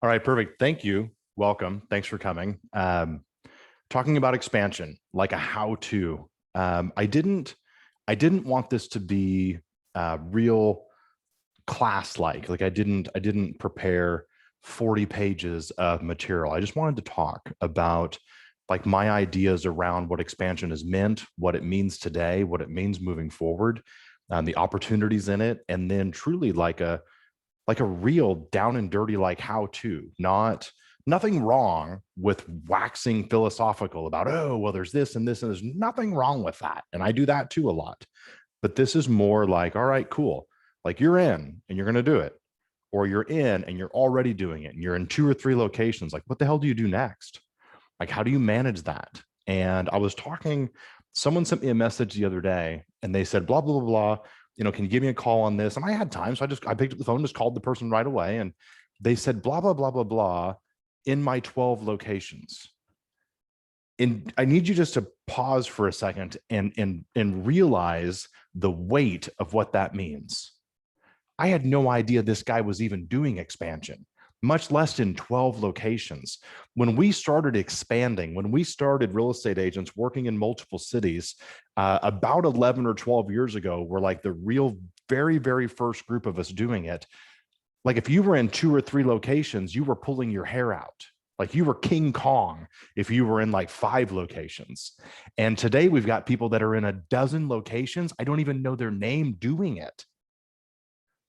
All right, perfect. Thank you. Welcome. Thanks for coming. Talking about expansion, like a how-to. I didn't want this to be real class-like. Like I didn't prepare 40 pages of material. I just wanted to talk about like my ideas around what expansion has meant, what it means today, what it means moving forward, the opportunities in it, and then truly like a real down and dirty like how to, not nothing wrong with waxing philosophical about, oh well, there's this and this, and there's nothing wrong with that, and I do that too a lot. But this is more like, all right, cool, like you're in and you're going to do it, or you're in and you're already doing it and you're in two or three locations. Like, what the hell do you do next? Like, how do you manage that? And I was talking, someone sent me a message the other day and they said, blah, blah, blah, blah. Can you give me a call on this? And I had time. So I picked up the phone, just called the person right away. And they said, blah, blah, blah, blah, blah, in my 12 locations. And I need you just to pause for a second and realize the weight of what that means. I had no idea this guy was even doing expansion, much less in 12 locations. When we started expanding, when we started real estate agents working in multiple cities, about 11 or 12 years ago, were like the real, very, very first group of us doing it. Like if you were in two or three locations, you were pulling your hair out. Like you were King Kong if you were in like 5 locations. And today we've got people that are in a dozen locations. I don't even know their name doing it.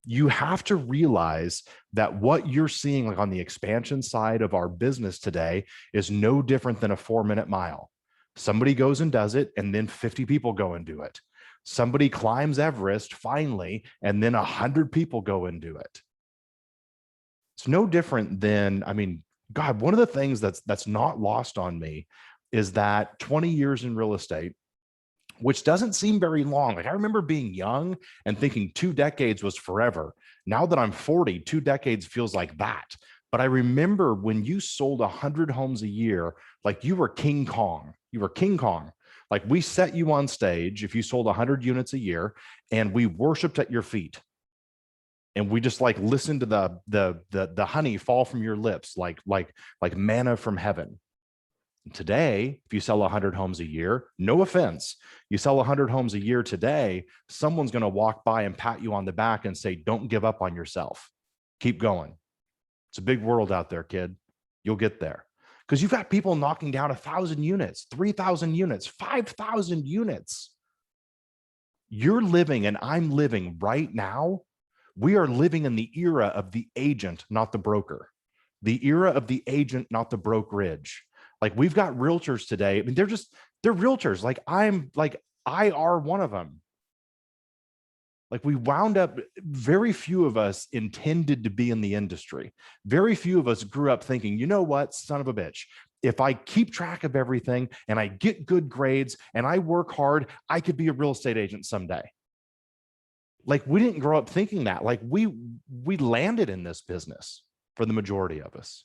You have to realize that what you're seeing like on the expansion side of our business today is no different than a 4-minute mile. Somebody goes and does it, and then 50 people go and do it. Somebody climbs Everest finally, and then 100 people go and do it. It's no different than, I mean, God, one of the things that's not lost on me is that 20 years in real estate, which doesn't seem very long. Like I remember being young and thinking 2 decades was forever. Now that I'm 40, 2 decades feels like that. But I remember when you sold 100 homes a year, like you were King Kong. You were King Kong. Like we set you on stage if you sold 100 units a year, and we worshiped at your feet. And we just like listened to the honey fall from your lips, like manna from heaven. Today, if you sell 100 homes a year, no offense, you sell 100 homes a year today, someone's going to walk by and pat you on the back and say, don't give up on yourself. Keep going. It's a big world out there, kid. You'll get there. Because you've got people knocking down 1,000 units, 3,000 units, 5,000 units. You're living and I'm living right now. We are living in the era of the agent, not the broker. The era of the agent, not the brokerage. Like we've got realtors today. I mean, they're realtors. Like I are one of them. Like we wound up, very few of us intended to be in the industry. Very few of us grew up thinking, you know what, son of a bitch, if I keep track of everything and I get good grades and I work hard, I could be a real estate agent someday. Like we didn't grow up thinking that. Like we landed in this business for the majority of us.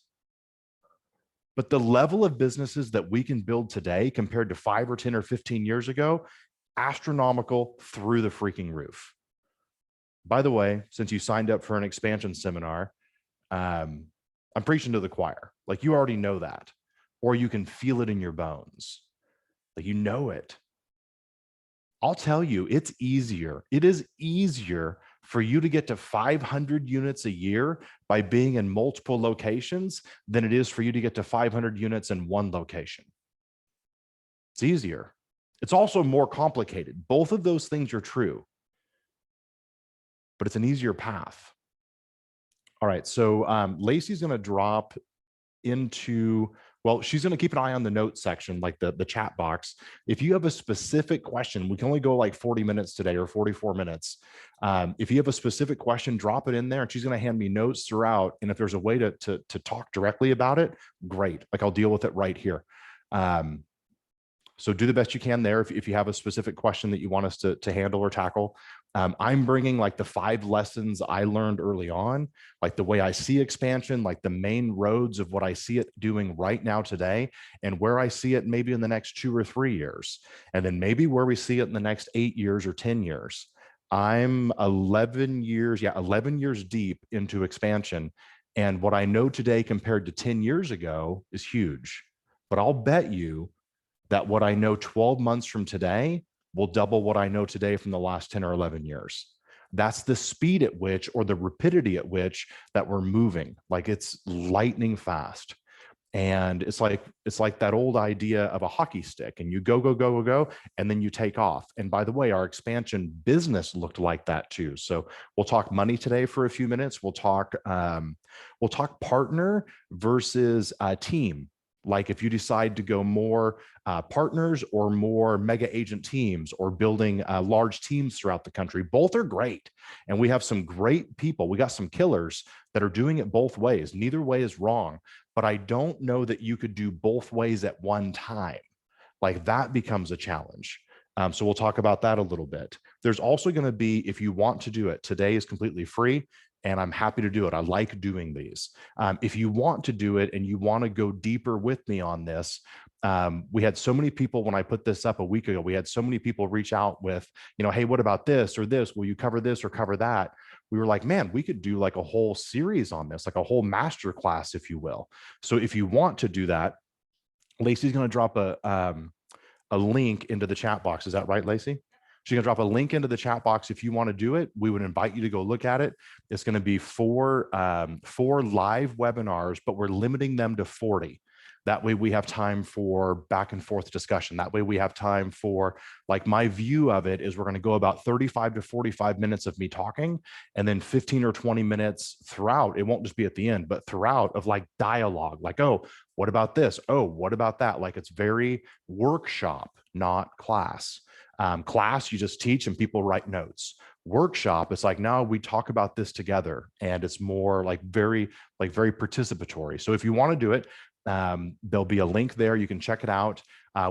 But the level of businesses that we can build today compared to 5 or 10 or 15 years ago, astronomical through the freaking roof. By the way, since you signed up for an expansion seminar, I'm preaching to the choir. Like you already know that, or you can feel it in your bones. Like you know it. I'll tell you, it's easier. It is easier for you to get to 500 units a year by being in multiple locations than it is for you to get to 500 units in one location. It's easier. It's also more complicated. Both of those things are true, but it's an easier path. All right, so Lacey's going to drop into, well, she's going to keep an eye on the notes section, like the chat box. If you have a specific question, we can only go like 40 minutes today or 44 minutes. If you have a specific question, drop it in there and she's going to hand me notes throughout. And if there's a way to talk directly about it, great. Like I'll deal with it right here. So do the best you can there. If you have a specific question that you want us to handle or tackle. I'm bringing like the 5 lessons I learned early on, like the way I see expansion, like the main roads of what I see it doing right now today, and where I see it maybe in the next 2 or 3 years, and then maybe where we see it in the next 8 years or 10 years. I'm 11 years deep into expansion, And what I know today compared to 10 years ago is huge. But I'll bet you that what I know 12 months from today will double what I know today from the last 10 or 11 years. That's the speed at which, or the rapidity at which, that we're moving. Like, it's lightning fast. And it's like that old idea of a hockey stick, and you go, go, go, go, go, and then you take off. And by the way, our expansion business looked like that too. So we'll talk money today for a few minutes. We'll talk partner versus team. Like, if you decide to go more partners or more mega agent teams, or building large teams throughout the country, both are great. And we have some great people. We got some killers that are doing it both ways. Neither way is wrong, but I don't know that you could do both ways at one time. Like, that becomes a challenge. So we'll talk about that a little bit. There's also going to be, if you want to do it, today is completely free, and I'm happy to do it. I like doing these. If you want to do it and you want to go deeper with me on this, we had so many people, when I put this up a week ago, we had so many people reach out with, hey, what about this or this? Will you cover this or cover that? We were like, man, we could do like a whole series on this, like a whole master class, if you will. So if you want to do that, Lacey's going to drop a link into the chat box. Is that right, Lacey? She's going to drop a link into the chat box. If you want to do it, we would invite you to go look at it. It's going to be four live webinars, but we're limiting them to 40. That way we have time for back and forth discussion. That way we have time for, like, my view of it is we're going to go about 35 to 45 minutes of me talking, and then 15 or 20 minutes throughout. It won't just be at the end, but throughout, of like dialogue, like, oh, what about this? Oh, what about that? Like, it's very workshop, not class. Class, you just teach and people write notes. Workshop, it's like, now we talk about this together, and it's more like very participatory. So if you want to do it, there'll be a link there. You can check it out.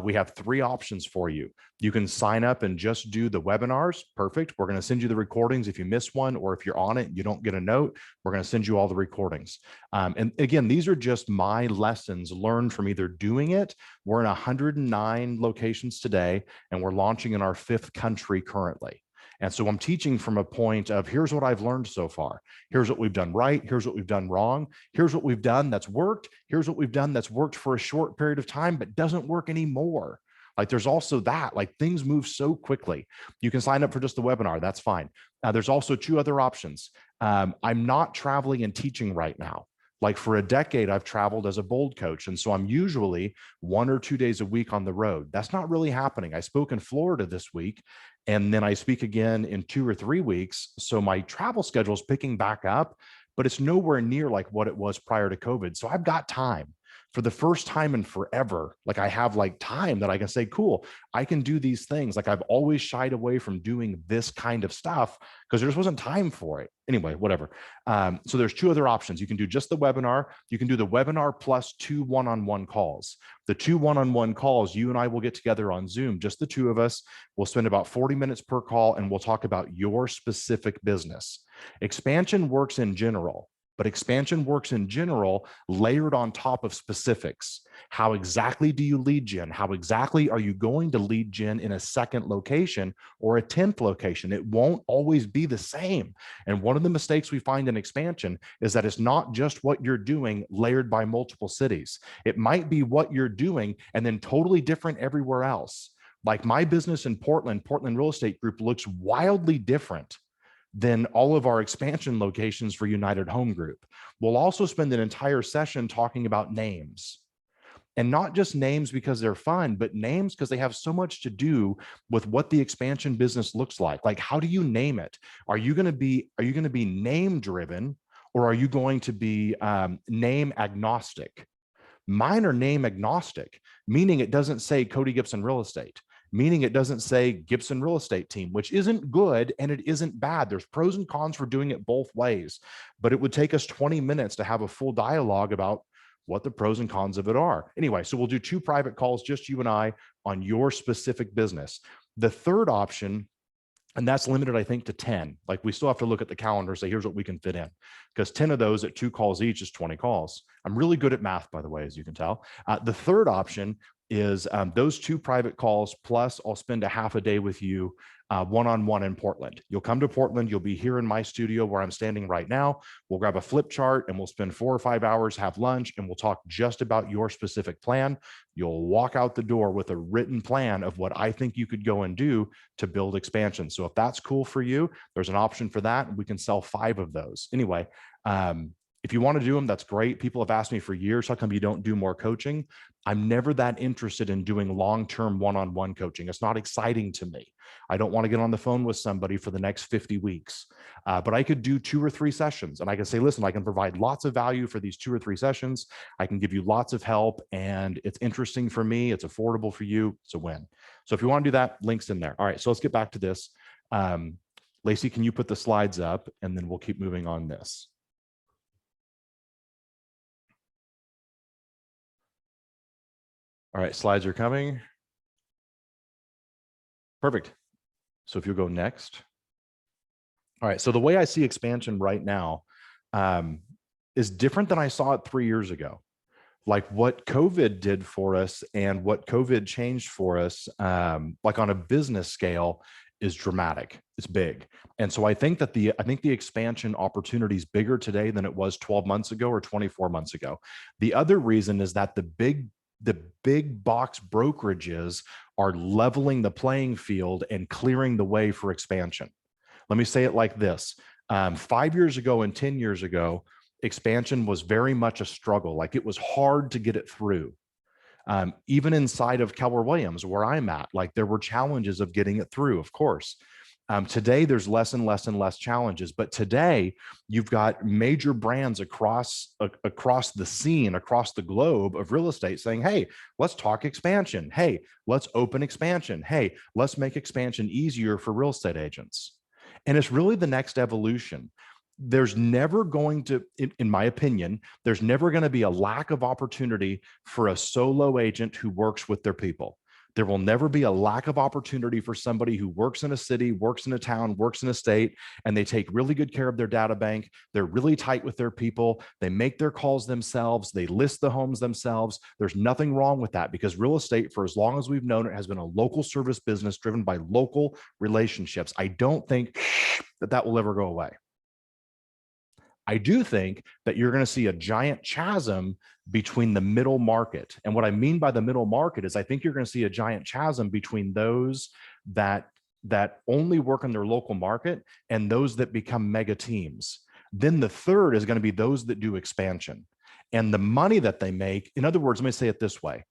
We have 3 options for you. You can sign up and just do the webinars. Perfect. We're going to send you the recordings if you miss one, or if you're on it, you don't get a note, we're going to send you all the recordings. And again, these are just my lessons learned from either doing it. We're in 109 locations today, and we're launching in our 5th country currently. And so I'm teaching from a point of, here's what I've learned so far. Here's what we've done right. Here's what we've done wrong. Here's what we've done that's worked. Here's what we've done that's worked for a short period of time, but doesn't work anymore. Like, there's also that, like, things move so quickly. You can sign up for just the webinar. That's fine. There's also 2 other options. I'm not traveling and teaching right now. Like, for a decade, I've traveled as a bold coach. And so I'm usually 1 or 2 days a week on the road. That's not really happening. I spoke in Florida this week, and then I speak again in 2 or 3 weeks. So my travel schedule is picking back up, but it's nowhere near like what it was prior to COVID. So I've got time. For the first time in forever, like, I have like time that I can say, cool, I can do these things. Like, I've always shied away from doing this kind of stuff because there just wasn't time for it. Anyway, whatever. So there's 2 other options. You can do just the webinar. You can do the webinar plus 2 one-on-one calls. The 2 one-on-one calls, you and I will get together on Zoom, just the 2 of us. We'll spend about 40 minutes per call, and we'll talk about your specific business. Expansion works in general. But expansion works in general layered on top of specifics. How exactly do you lead gen? How exactly are you going to lead gen in a 2nd location or a 10th location? It won't always be the same. And one of the mistakes we find in expansion is that it's not just what you're doing layered by multiple cities. It might be what you're doing and then totally different everywhere else. Like, my business in Portland Real Estate Group, looks wildly different than all of our expansion locations for United Home Group. We'll also spend an entire session talking about names, and not just names because they're fun, but names because they have so much to do with what the expansion business looks like. Like, how do you name it? Are you going to be name driven, or are you going to be name agnostic? Mine are name agnostic, meaning it doesn't say Cody Gibson Real Estate, meaning it doesn't say Gibson Real Estate Team, which isn't good and it isn't bad. There's pros and cons for doing it both ways, but it would take us 20 minutes to have a full dialogue about what the pros and cons of it are. Anyway, so we'll do 2 private calls, just you and I, on your specific business. The 3rd option, and that's limited, I think, to 10. Like, we still have to look at the calendar and say, here's what we can fit in, because 10 of those at 2 calls each is 20 calls. I'm really good at math, by the way, as you can tell. The 3rd option is those 2 private calls, plus I'll spend a half a day with you one-on-one in Portland. You'll come to Portland. You'll be here in my studio where I'm standing right now. We'll grab a flip chart and we'll spend 4 or 5 hours, have lunch, and we'll talk just about your specific plan. You'll walk out the door with a written plan of what I think you could go and do to build expansion. So if that's cool for you, there's an option for that. We can sell 5 of those. Anyway, if you want to do them, that's great. People have asked me for years, how come you don't do more coaching? I'm never that interested in doing long-term one-on-one coaching. It's not exciting to me. I don't want to get on the phone with somebody for the next 50 weeks. But I could do 2 or 3 sessions and I can say, listen, I can provide lots of value for these 2 or 3 sessions. I can give you lots of help and it's interesting for me. It's affordable for you. It's a win. So if you want to do that, links in there. All right, so let's get back to this. Lacey, can you put the slides up and then we'll keep moving on this. All right, slides are coming. Perfect. So if you'll go next. All right, so the way I see expansion right now is different than I saw it 3 years ago. Like what COVID did for us and what COVID changed for us, like on a business scale, is dramatic. It's big. And so I think that the expansion opportunity is bigger today than it was 12 months ago or 24 months ago. The other reason is that the big box brokerages are leveling the playing field and clearing the way for expansion. Let me say it like this. 5 years ago and 10 years ago, expansion was very much a struggle. Like it was hard to get it through. Even inside of Keller Williams, where I'm at, like there were challenges of getting it through, of course. Today, there's less and less and less challenges. But today, you've got major brands across the scene, across the globe of real estate saying, hey, let's talk expansion. Hey, let's open expansion. Hey, let's make expansion easier for real estate agents. And it's really the next evolution. There's never going to, in my opinion, there's never going to be a lack of opportunity for a solo agent who works with their people. There will never be a lack of opportunity for somebody who works in a city, works in a town, works in a state, and they take really good care of their data bank. They're really tight with their people. They make their calls themselves. They list the homes themselves. There's nothing wrong with that because real estate, for as long as we've known it, has been a local service business driven by local relationships. I don't think that will ever go away. I do think that you're going to see a giant chasm between the middle market. And what I mean by the middle market is I think you're going to see a giant chasm between those that only work in their local market and those that become mega teams. Then the third is going to be those that do expansion. And the money that they make, in other words, let me say it this way.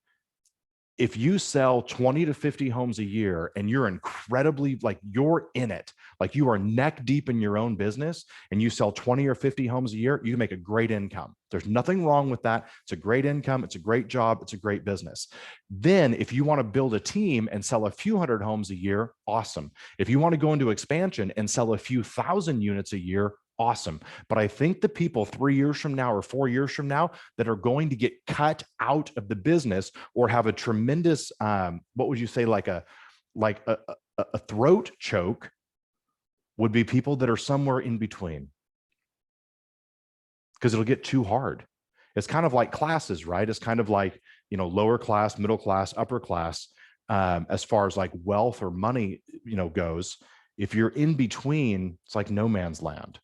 If you sell 20 to 50 homes a year and you're incredibly, like you're in it, like you are neck deep in your own business and you sell 20 or 50 homes a year, you can make a great income. There's nothing wrong with that. It's a great income. It's a great job. It's a great business. Then if you want to build a team and sell a few hundred homes a year, awesome. If you want to go into expansion and sell a few thousand units a year, awesome. But I think the people 3 years from now or 4 years from now that are going to get cut out of the business or have a tremendous, what would you say, like a throat choke would be people that are somewhere in between because it'll get too hard. It's kind of like classes, right? It's kind of like, you know, lower class, middle class, upper class, as far as like wealth or money, you know, goes. If you're in between, it's like no man's land.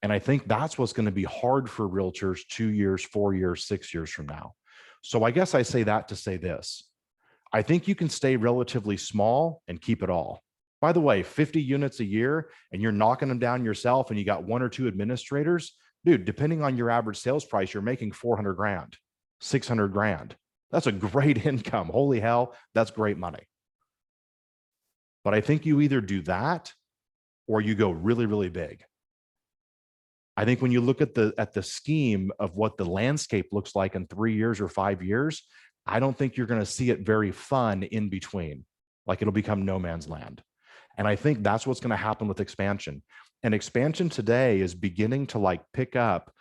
And I think that's what's going to be hard for realtors 2 years, 4 years, 6 years from now. So I guess I say that to say this. I think you can stay relatively small and keep it all. By the way, 50 units a year and you're knocking them down yourself and you got 1 or 2 administrators, dude, depending on your average sales price, you're making 400 grand, 600 grand. That's a great income. Holy hell, that's great money. But I think you either do that or you go really, really big. I think when you look at the scheme of what the landscape looks like in 3 years or 5 years, I don't think you're going to see it very fun in between. Like it'll become no man's land. And I think that's what's going to happen with expansion. And expansion today is beginning to like pick up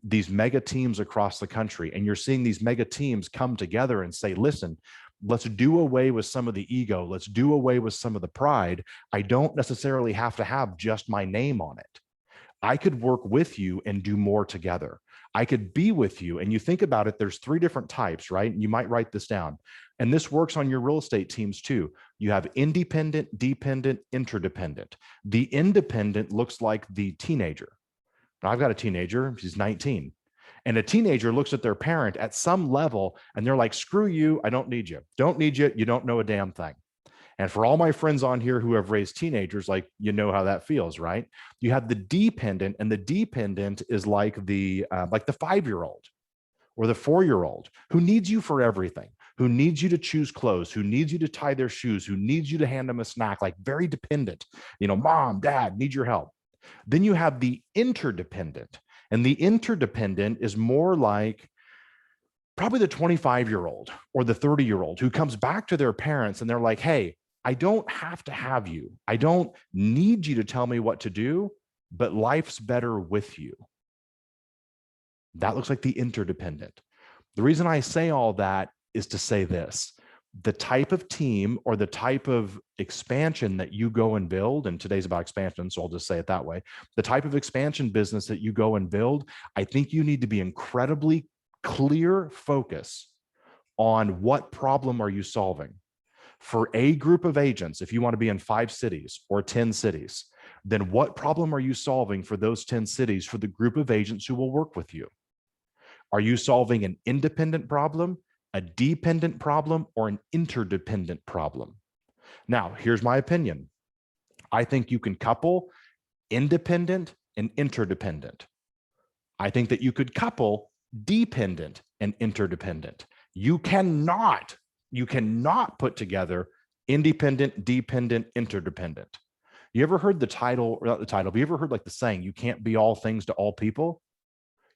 these mega teams across the country. And you're seeing these mega teams come together and say, listen, let's do away with some of the ego. Let's do away with some of the pride. I don't necessarily have to have just my name on it. I could work with you and do more together. I could be with you. And you think about it, there's three different types, right? And you might write this down. And this works on your real estate teams too. You have independent, dependent, interdependent. The independent looks like the teenager. Now, I've got a teenager, she's 19. And a teenager looks at their parent at some level and they're like, screw you, I don't need you. Don't need you, you don't know a damn thing. And for all my friends on here who have raised teenagers, like, you know how that feels, right? You have the dependent, and the dependent is like the 5-year-old or the 4-year-old who needs you for everything, who needs you to choose clothes, who needs you to tie their shoes, who needs you to hand them a snack, like very dependent. Mom, dad, need your help. Then you have the interdependent, and the interdependent is more like probably the 25-year-old or the 30-year-old who comes back to their parents and they're like, hey, I don't have to have you. I don't need you to tell me what to do, but life's better with you. That looks like the interdependent. The reason I say all that is to say this: the type of team or the type of expansion that you go and build, and today's about expansion, so I'll just say it that way. The type of expansion business that you go and build, I think you need to be incredibly clear focus on what problem are you solving. For a group of agents, if you want to be in 5 cities or 10 cities, then what problem are you solving for those 10 cities for the group of agents who will work with you? Are you solving an independent problem, a dependent problem, or an interdependent problem? Now, here's my opinion. I think you can couple independent and interdependent. I think that you could couple dependent and interdependent. You cannot put together independent, dependent, interdependent. You ever heard the title, or not the title, but you ever heard like the saying, you can't be all things to all people?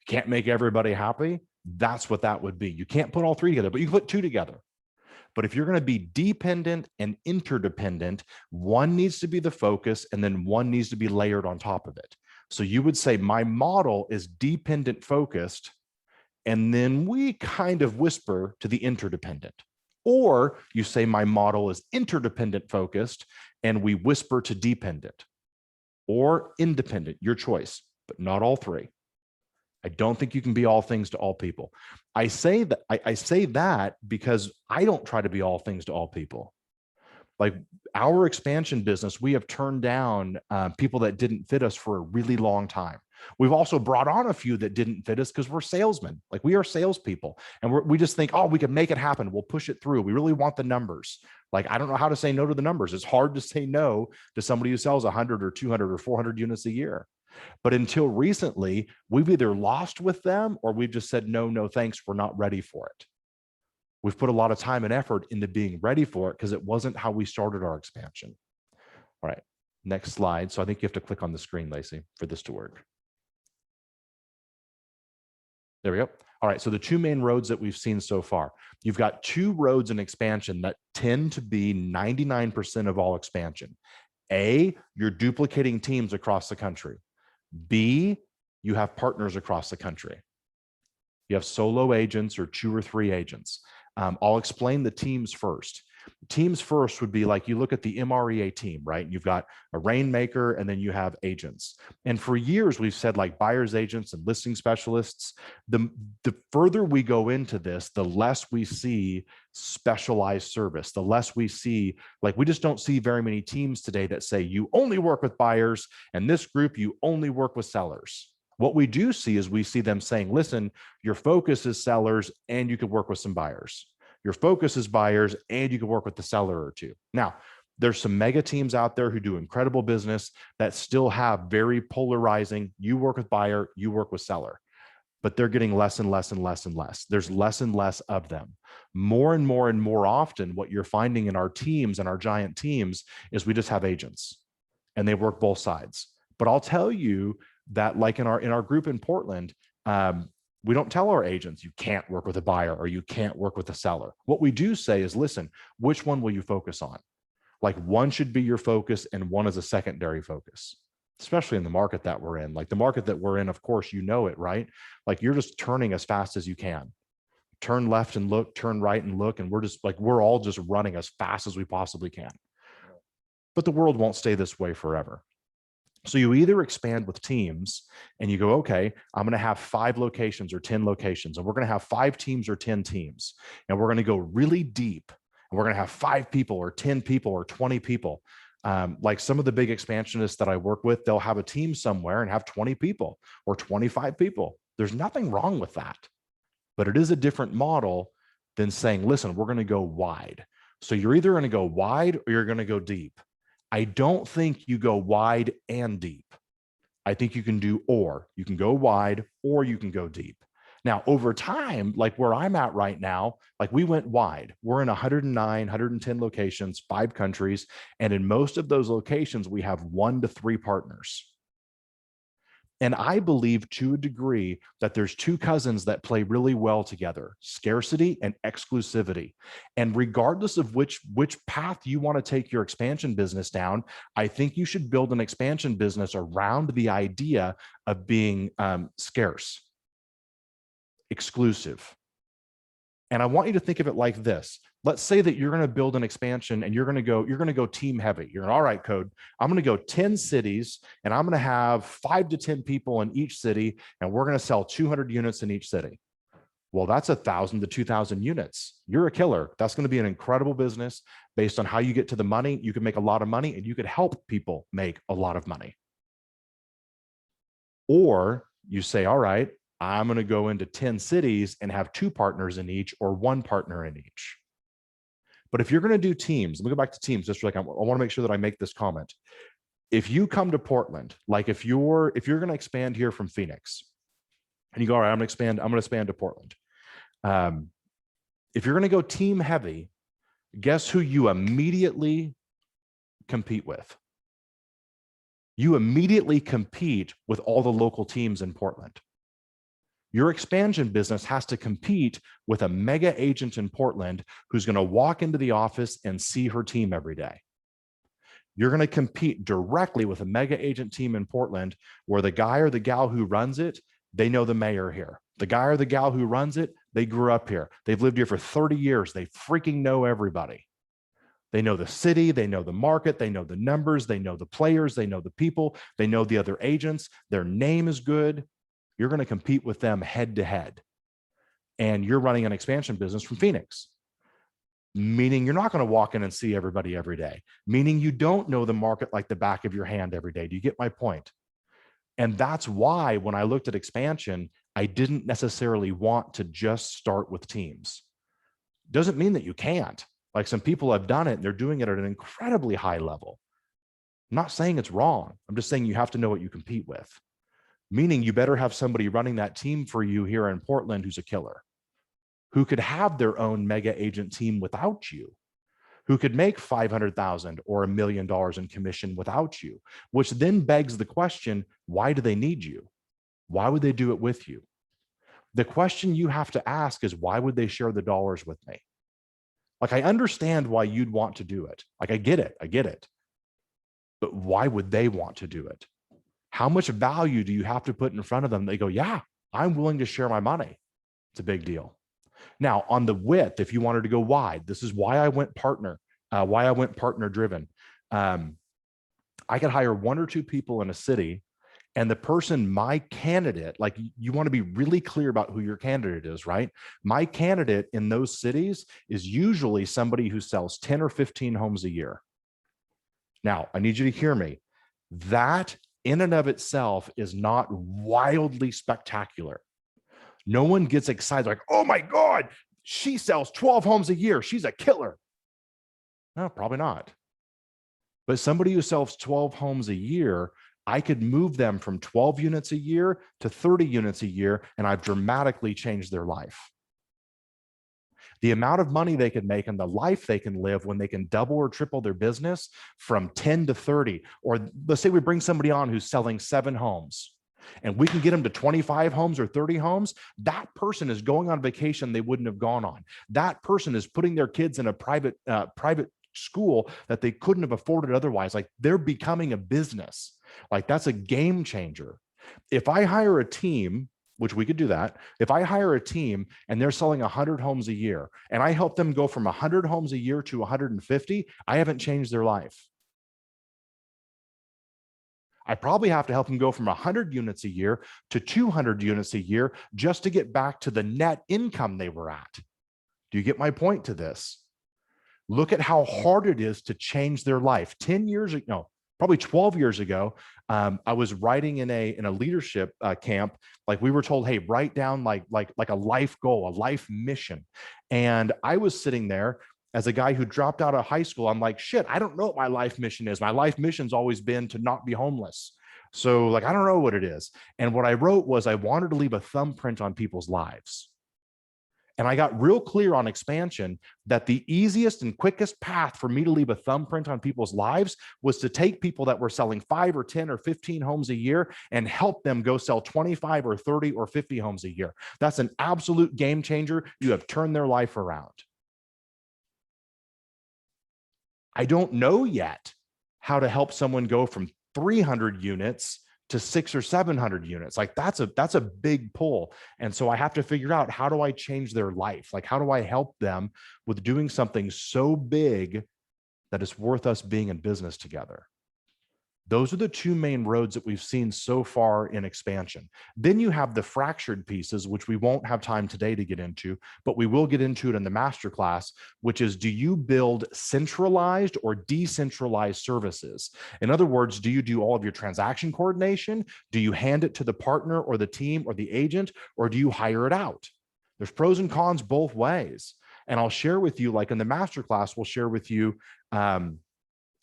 You can't make everybody happy? That's what that would be. You can't put all three together, but you can put two together. But if you're going to be dependent and interdependent, one needs to be the focus and then one needs to be layered on top of it. So you would say my model is dependent focused, and then we kind of whisper to the interdependent. Or you say my model is interdependent focused and we whisper to dependent, or independent, your choice, but not all three. I don't think you can be all things to all people. I say that because I don't try to be all things to all people. Like our expansion business, we have turned down people that didn't fit us for a really long time. We've also brought on a few that didn't fit us because we're salesmen. Like we are salespeople, and we just think, oh, we can make it happen. We'll push it through. We really want the numbers. Like, I don't know how to say no to the numbers. It's hard to say no to somebody who sells 100 or 200 or 400 units a year. But until recently, we've either lost with them or we've just said, no, thanks. We're not ready for it. We've put a lot of time and effort into being ready for it because it wasn't how we started our expansion. All right, next slide. So I think you have to click on the screen, Lacey, for this to work. There we go. All right, so the two main roads that we've seen so far. You've got two roads in expansion that tend to be 99% of all expansion. A, you're duplicating teams across the country. B, you have partners across the country. You have solo agents or 2 or 3 agents. I'll explain the teams first. Teams first would be like, you look at the MREA team, right? You've got a rainmaker and then you have agents. And for years, we've said like buyer's agents and listing specialists. The further we go into this, the less we see specialized service, the less we see, like we just don't see very many teams today that say you only work with buyers and this group, you only work with sellers. What we do see is we see them saying, listen, your focus is sellers and you could work with some buyers. Your focus is buyers and you can work with the seller or two. Now, there's some mega teams out there who do incredible business that still have very polarizing, you work with buyer, you work with seller, but they're getting less and less and less and less. There's less and less of them. More and more and more often, what you're finding in our teams and our giant teams is we just have agents and they work both sides. But I'll tell you that like in our group in Portland, we don't tell our agents, you can't work with a buyer or you can't work with a seller. What we do say is, listen, which one will you focus on? Like one should be your focus and one is a secondary focus, especially in the market that we're in. Like the market that we're in, of course, you know it, right? Like you're just turning as fast as you can. Turn left and look, turn right and look. And we're all just running as fast as we possibly can. But the world won't stay this way forever. So you either expand with teams and you go, okay, I'm going to have 5 locations or 10 locations, and we're going to have 5 teams or 10 teams, and we're going to go really deep, and we're going to have 5 people or 10 people or 20 people. Like some of the big expansionists that I work with, they'll have a team somewhere and have 20 people or 25 people. There's nothing wrong with that, but it is a different model than saying, listen, we're going to go wide. So you're either going to go wide or you're going to go deep. I don't think you go wide and deep. I think you can do or. You can go wide or you can go deep. Now, over time, like where I'm at right now, like we went wide. We're in 109, 110 locations, 5 countries. And in most of those locations, we have 1 to 3 partners. And I believe to a degree that there's 2 cousins that play really well together, scarcity and exclusivity. And regardless of which path you want to take your expansion business down, I think you should build an expansion business around the idea of being scarce, exclusive. And I want you to think of it like this. Let's say that you're going to build an expansion and you're going to go team heavy. You're all right, Code. I'm going to go 10 cities and I'm going to have 5 to 10 people in each city, and we're going to sell 200 units in each city. Well, that's 1,000 to 2,000 units. You're a killer. That's going to be an incredible business based on how you get to the money. You can make a lot of money and you could help people make a lot of money. Or you say, all right, I'm going to go into 10 cities and have 2 partners in each or 1 partner in each. But if you're going to do teams, let me go back to teams just for like, I want to make sure that I make this comment. If you come to Portland, like if you're going to expand here from Phoenix and you go, all right, I'm going to expand to Portland. If you're going to go team heavy, guess who you immediately compete with? You immediately compete with all the local teams in Portland. Your expansion business has to compete with a mega agent in Portland who's going to walk into the office and see her team every day. You're going to compete directly with a mega agent team in Portland where the guy or the gal who runs it, they know the mayor here. The guy or the gal who runs it, they grew up here. They've lived here for 30 years. They freaking know everybody. They know the city, they know the market, they know the numbers, they know the players, they know the people, they know the other agents. Their name is good. You're going to compete with them head to head. And you're running an expansion business from Phoenix, meaning you're not going to walk in and see everybody every day, meaning you don't know the market like the back of your hand every day. Do you get my point? And that's why when I looked at expansion, I didn't necessarily want to just start with teams. Doesn't mean that you can't. Like some people have done it and they're doing it at an incredibly high level. I'm not saying it's wrong. I'm just saying you have to know what you compete with. Meaning you better have somebody running that team for you here in Portland who's a killer, who could have their own mega agent team without you, who could make $500,000 or $1 million in commission without you, which then begs the question, why do they need you? Why would they do it with you? The question you have to ask is, why would they share the dollars with me? Like, I understand why you'd want to do it. Like, I get it. But why would they want to do it? How much value do you have to put in front of them? They go, yeah, I'm willing to share my money. It's a big deal. Now, on the width, if you wanted to go wide, this is why I went partner driven. I could hire 1 or 2 people in a city, and the person, my candidate, like you want to be really clear about who your candidate is, right? My candidate in those cities is usually somebody who sells 10 or 15 homes a year. Now, I need you to hear me. That in and of itself is not wildly spectacular. No one gets excited like, oh my God, she sells 12 homes a year. She's a killer. No, probably not. But somebody who sells 12 homes a year, I could move them from 12 units a year to 30 units a year, and I've dramatically changed their life. The amount of money they can make and the life they can live when they can double or triple their business from 10 to 30, or let's say we bring somebody on who's selling 7 homes and we can get them to 25 homes or 30 homes, that person is going on vacation they wouldn't have gone on. That person is putting their kids in a private school that they couldn't have afforded otherwise. Like, they're becoming a business. Like, that's a game changer. If I hire a team, which we could do that, if I hire a team and they're selling 100 homes a year and I help them go from 100 homes a year to 150, I haven't changed their life. I probably have to help them go from 100 units a year to 200 units a year just to get back to the net income they were at. Do you get my point to this? Look at how hard it is to change their life. 10 years ago, no, probably 12 years ago, I was writing in a leadership camp. Like we were told, hey, write down like a life goal, a life mission. And I was sitting there as a guy who dropped out of high school. I'm like, shit, I don't know what my life mission is. My life mission's always been to not be homeless. So like, I don't know what it is. And what I wrote was I wanted to leave a thumbprint on people's lives. And I got real clear on expansion that the easiest and quickest path for me to leave a thumbprint on people's lives was to take people that were selling 5 or 10 or 15 homes a year and help them go sell 25 or 30 or 50 homes a year. That's an absolute game changer. You have turned their life around. I don't know yet how to help someone go from 300 units to 600 or 700 units. Like that's a big pull. And so I have to figure out, how do I change their life? Like, how do I help them with doing something so big that it's worth us being in business together? Those are the two main roads that we've seen so far in expansion. Then you have the fractured pieces, which we won't have time today to get into, but we will get into it in the masterclass, which is, do you build centralized or decentralized services? In other words, do you do all of your transaction coordination? Do you hand it to the partner or the team or the agent, or do you hire it out? There's pros and cons both ways. And I'll share with you, like in the masterclass, we'll share with you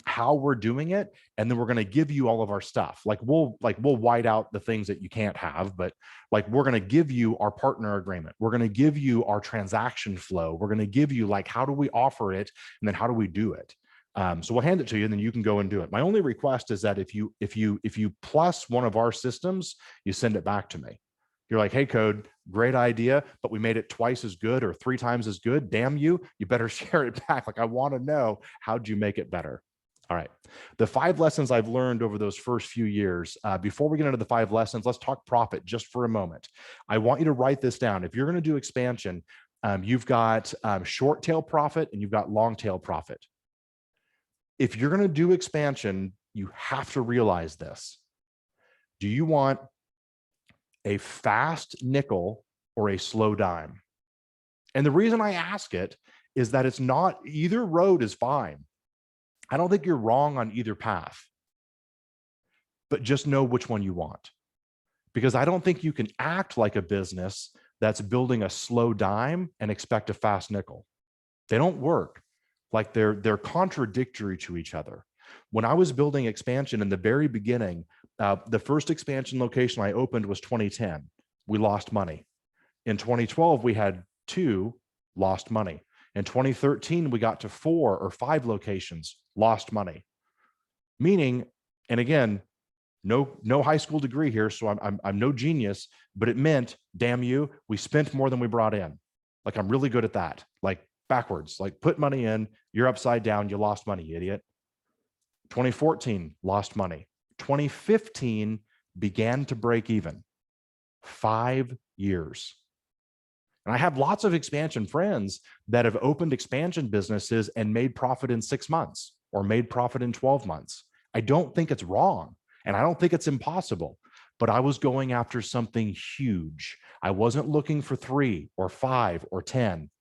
how we're doing it, and then we're going to give you all of our stuff. Like we'll white out the things that you can't have, but like we're going to give you our partner agreement. We're going to give you our transaction flow. We're going to give you like, how do we offer it, and then how do we do it? So we'll hand it to you, and then you can go and do it. My only request is that if you plus one of our systems, you send it back to me. You're like, hey, Code, great idea, but we made it twice as good or 3 times as good. Damn you, you better share it back. Like, I want to know, how'd you make it better? All right. The 5 lessons I've learned over those first few years. Before we get into the 5 lessons, let's talk profit just for a moment. I want you to write this down. If you're going to do expansion, you've got short tail profit and you've got long tail profit. If you're going to do expansion, you have to realize this. Do you want a fast nickel or a slow dime? And the reason I ask it is that it's not, either road is fine. I don't think you're wrong on either path, but just know which one you want. Because I don't think you can act like a business that's building a slow dime and expect a fast nickel. They don't work. Like they're contradictory to each other. When I was building expansion in the very beginning, the first expansion location I opened was 2010. We lost money. In 2012, we had 2, lost money. In 2013, we got to 4 or 5 locations, lost money. Meaning, and again, no high school degree here, so I'm no genius, but it meant, damn you, we spent more than we brought in. Like, I'm really good at that. Like backwards, like put money in, you're upside down, you lost money, you idiot. 2014, lost money. 2015 began to break even. 5 years. And I have lots of expansion friends that have opened expansion businesses and made profit in 6 months or made profit in 12 months. I don't think it's wrong, and I don't think it's impossible, but I was going after something huge. I wasn't looking for 3 or 5 or 10.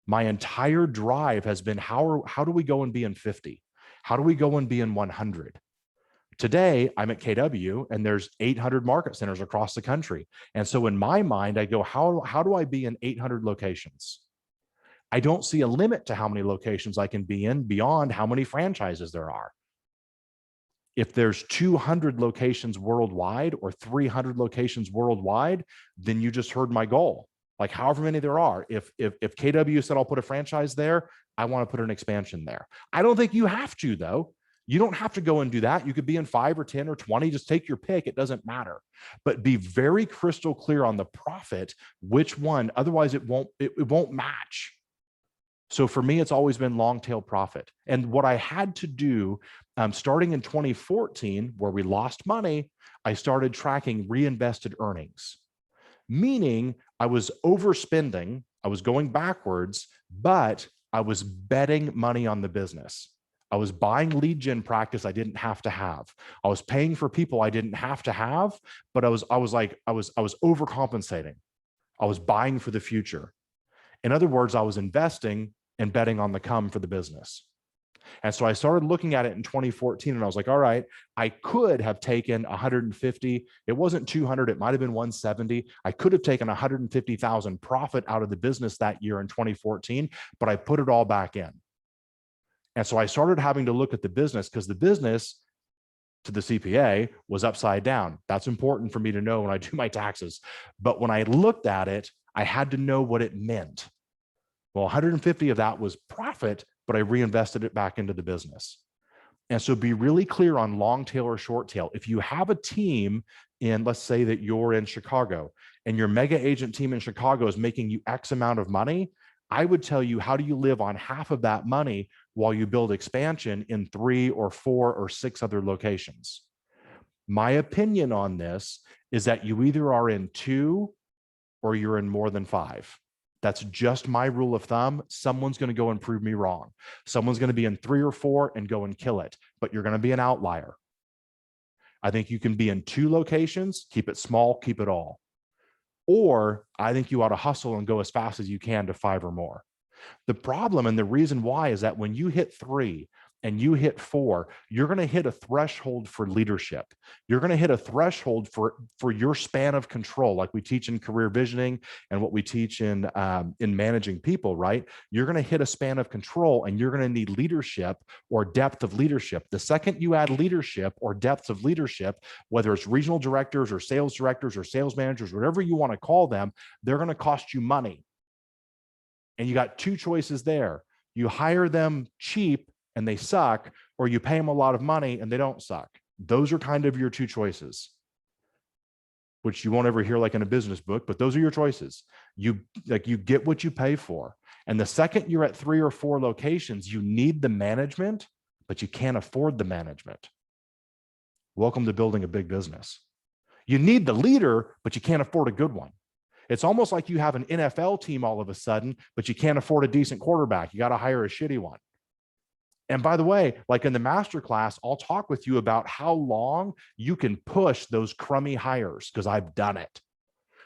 My entire drive has been, how do we go and be in 50? How do we go and be in 100? Today, I'm at KW, and there's 800 market centers across the country. And so in my mind, I go, how do I be in 800 locations? I don't see a limit to how many locations I can be in beyond how many franchises there are. If there's 200 locations worldwide or 300 locations worldwide, then you just heard my goal. Like however many there are, if KW said I'll put a franchise there, I want to put an expansion there. I don't think you have to, though. You don't have to go and do that. You could be in 5 or 10 or 20, just take your pick. It doesn't matter, but be very crystal clear on the profit, which one, otherwise it won't match. So for me, it's always been long tail profit. And what I had to do, starting in 2014, where we lost money, I started tracking reinvested earnings, meaning I was overspending, I was going backwards, but I was betting money on the business. I was buying lead gen practice I didn't have to have. I was paying for people I didn't have to have, but I was overcompensating. I was buying for the future. In other words, I was investing and betting on the come for the business. And so I started looking at it in 2014 and I was like, all right, I could have taken 150. It wasn't 200. It might've been 170. I could have taken 150,000 profit out of the business that year in 2014, but I put it all back in. And so I started having to look at the business because the business to the CPA was upside down. That's important for me to know when I do my taxes. But when I looked at it, I had to know what it meant. Well, 150 of that was profit, but I reinvested it back into the business. And so be really clear on long tail or short tail. If you have a team in, let's say that you're in Chicago and your mega agent team in Chicago is making you X amount of money, I would tell you, how do you live on half of that money while you build expansion in 3 or 4 or 6 other locations? My opinion on this is that you either are in 2 or you're in more than 5. That's just my rule of thumb. Someone's going to go and prove me wrong. Someone's going to be in 3 or 4 and go and kill it, but you're going to be an outlier. I think you can be in 2 locations, keep it small, keep it all. Or I think you ought to hustle and go as fast as you can to 5 or more. The problem and the reason why is that when you hit 3 and you hit 4, you're going to hit a threshold for leadership. You're going to hit a threshold for your span of control, like we teach in career visioning and what we teach in managing people, right? You're going to hit a span of control and you're going to need leadership or depth of leadership. The second you add leadership or depth of leadership, whether it's regional directors or sales managers, whatever you want to call them, they're going to cost you money. And you got 2 choices there. You hire them cheap and they suck, or you pay them a lot of money and they don't suck. Those are kind of your 2 choices, which you won't ever hear like in a business book, but those are your choices. You get what you pay for. And the second you're at 3 or 4 locations, you need the management, but you can't afford the management. Welcome to building a big business. You need the leader, but you can't afford a good one. It's almost like you have an NFL team all of a sudden, but you can't afford a decent quarterback. You got to hire a shitty one. And by the way, like in the masterclass, I'll talk with you about how long you can push those crummy hires, because I've done it.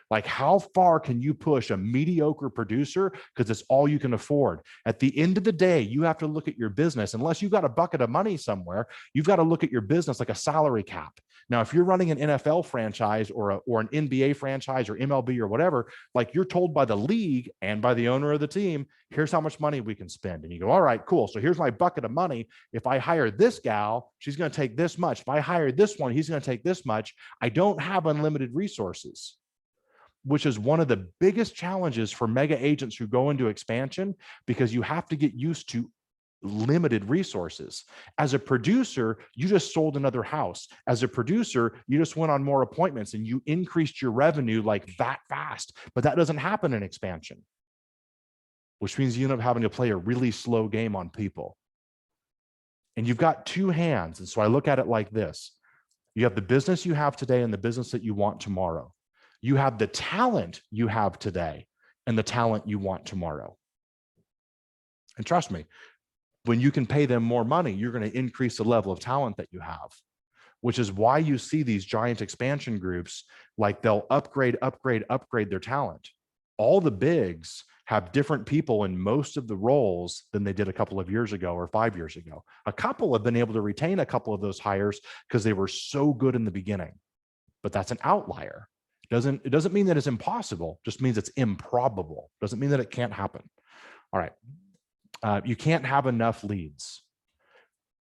Like, how far can you push a mediocre producer? Because it's all you can afford. At the end of the day, you have to look at your business. Unless you've got a bucket of money somewhere, you've got to look at your business like a salary cap. Now, if you're running an NFL franchise or an NBA franchise or MLB or whatever, like, you're told by the league and by the owner of the team, here's how much money we can spend. And you go, all right, cool. So here's my bucket of money. If I hire this gal, she's going to take this much. If I hire this one, he's going to take this much. I don't have unlimited resources, which is one of the biggest challenges for mega agents who go into expansion, because you have to get used to limited resources. As a producer, you just sold another house. As a producer, you just went on more appointments and you increased your revenue like that fast. But that doesn't happen in expansion, which means you end up having to play a really slow game on people. And you've got 2 hands. And so I look at it like this. You have the business you have today and the business that you want tomorrow. You have the talent you have today and the talent you want tomorrow. And trust me, when you can pay them more money, you're going to increase the level of talent that you have, which is why you see these giant expansion groups, like they'll upgrade their talent. All the bigs have different people in most of the roles than they did a couple of years ago or 5 years ago. A couple have been able to retain a couple of those hires because they were so good in the beginning, but that's an outlier. It doesn't mean that it's impossible, just means it's improbable. Doesn't mean that it can't happen. All right. You can't have enough leads.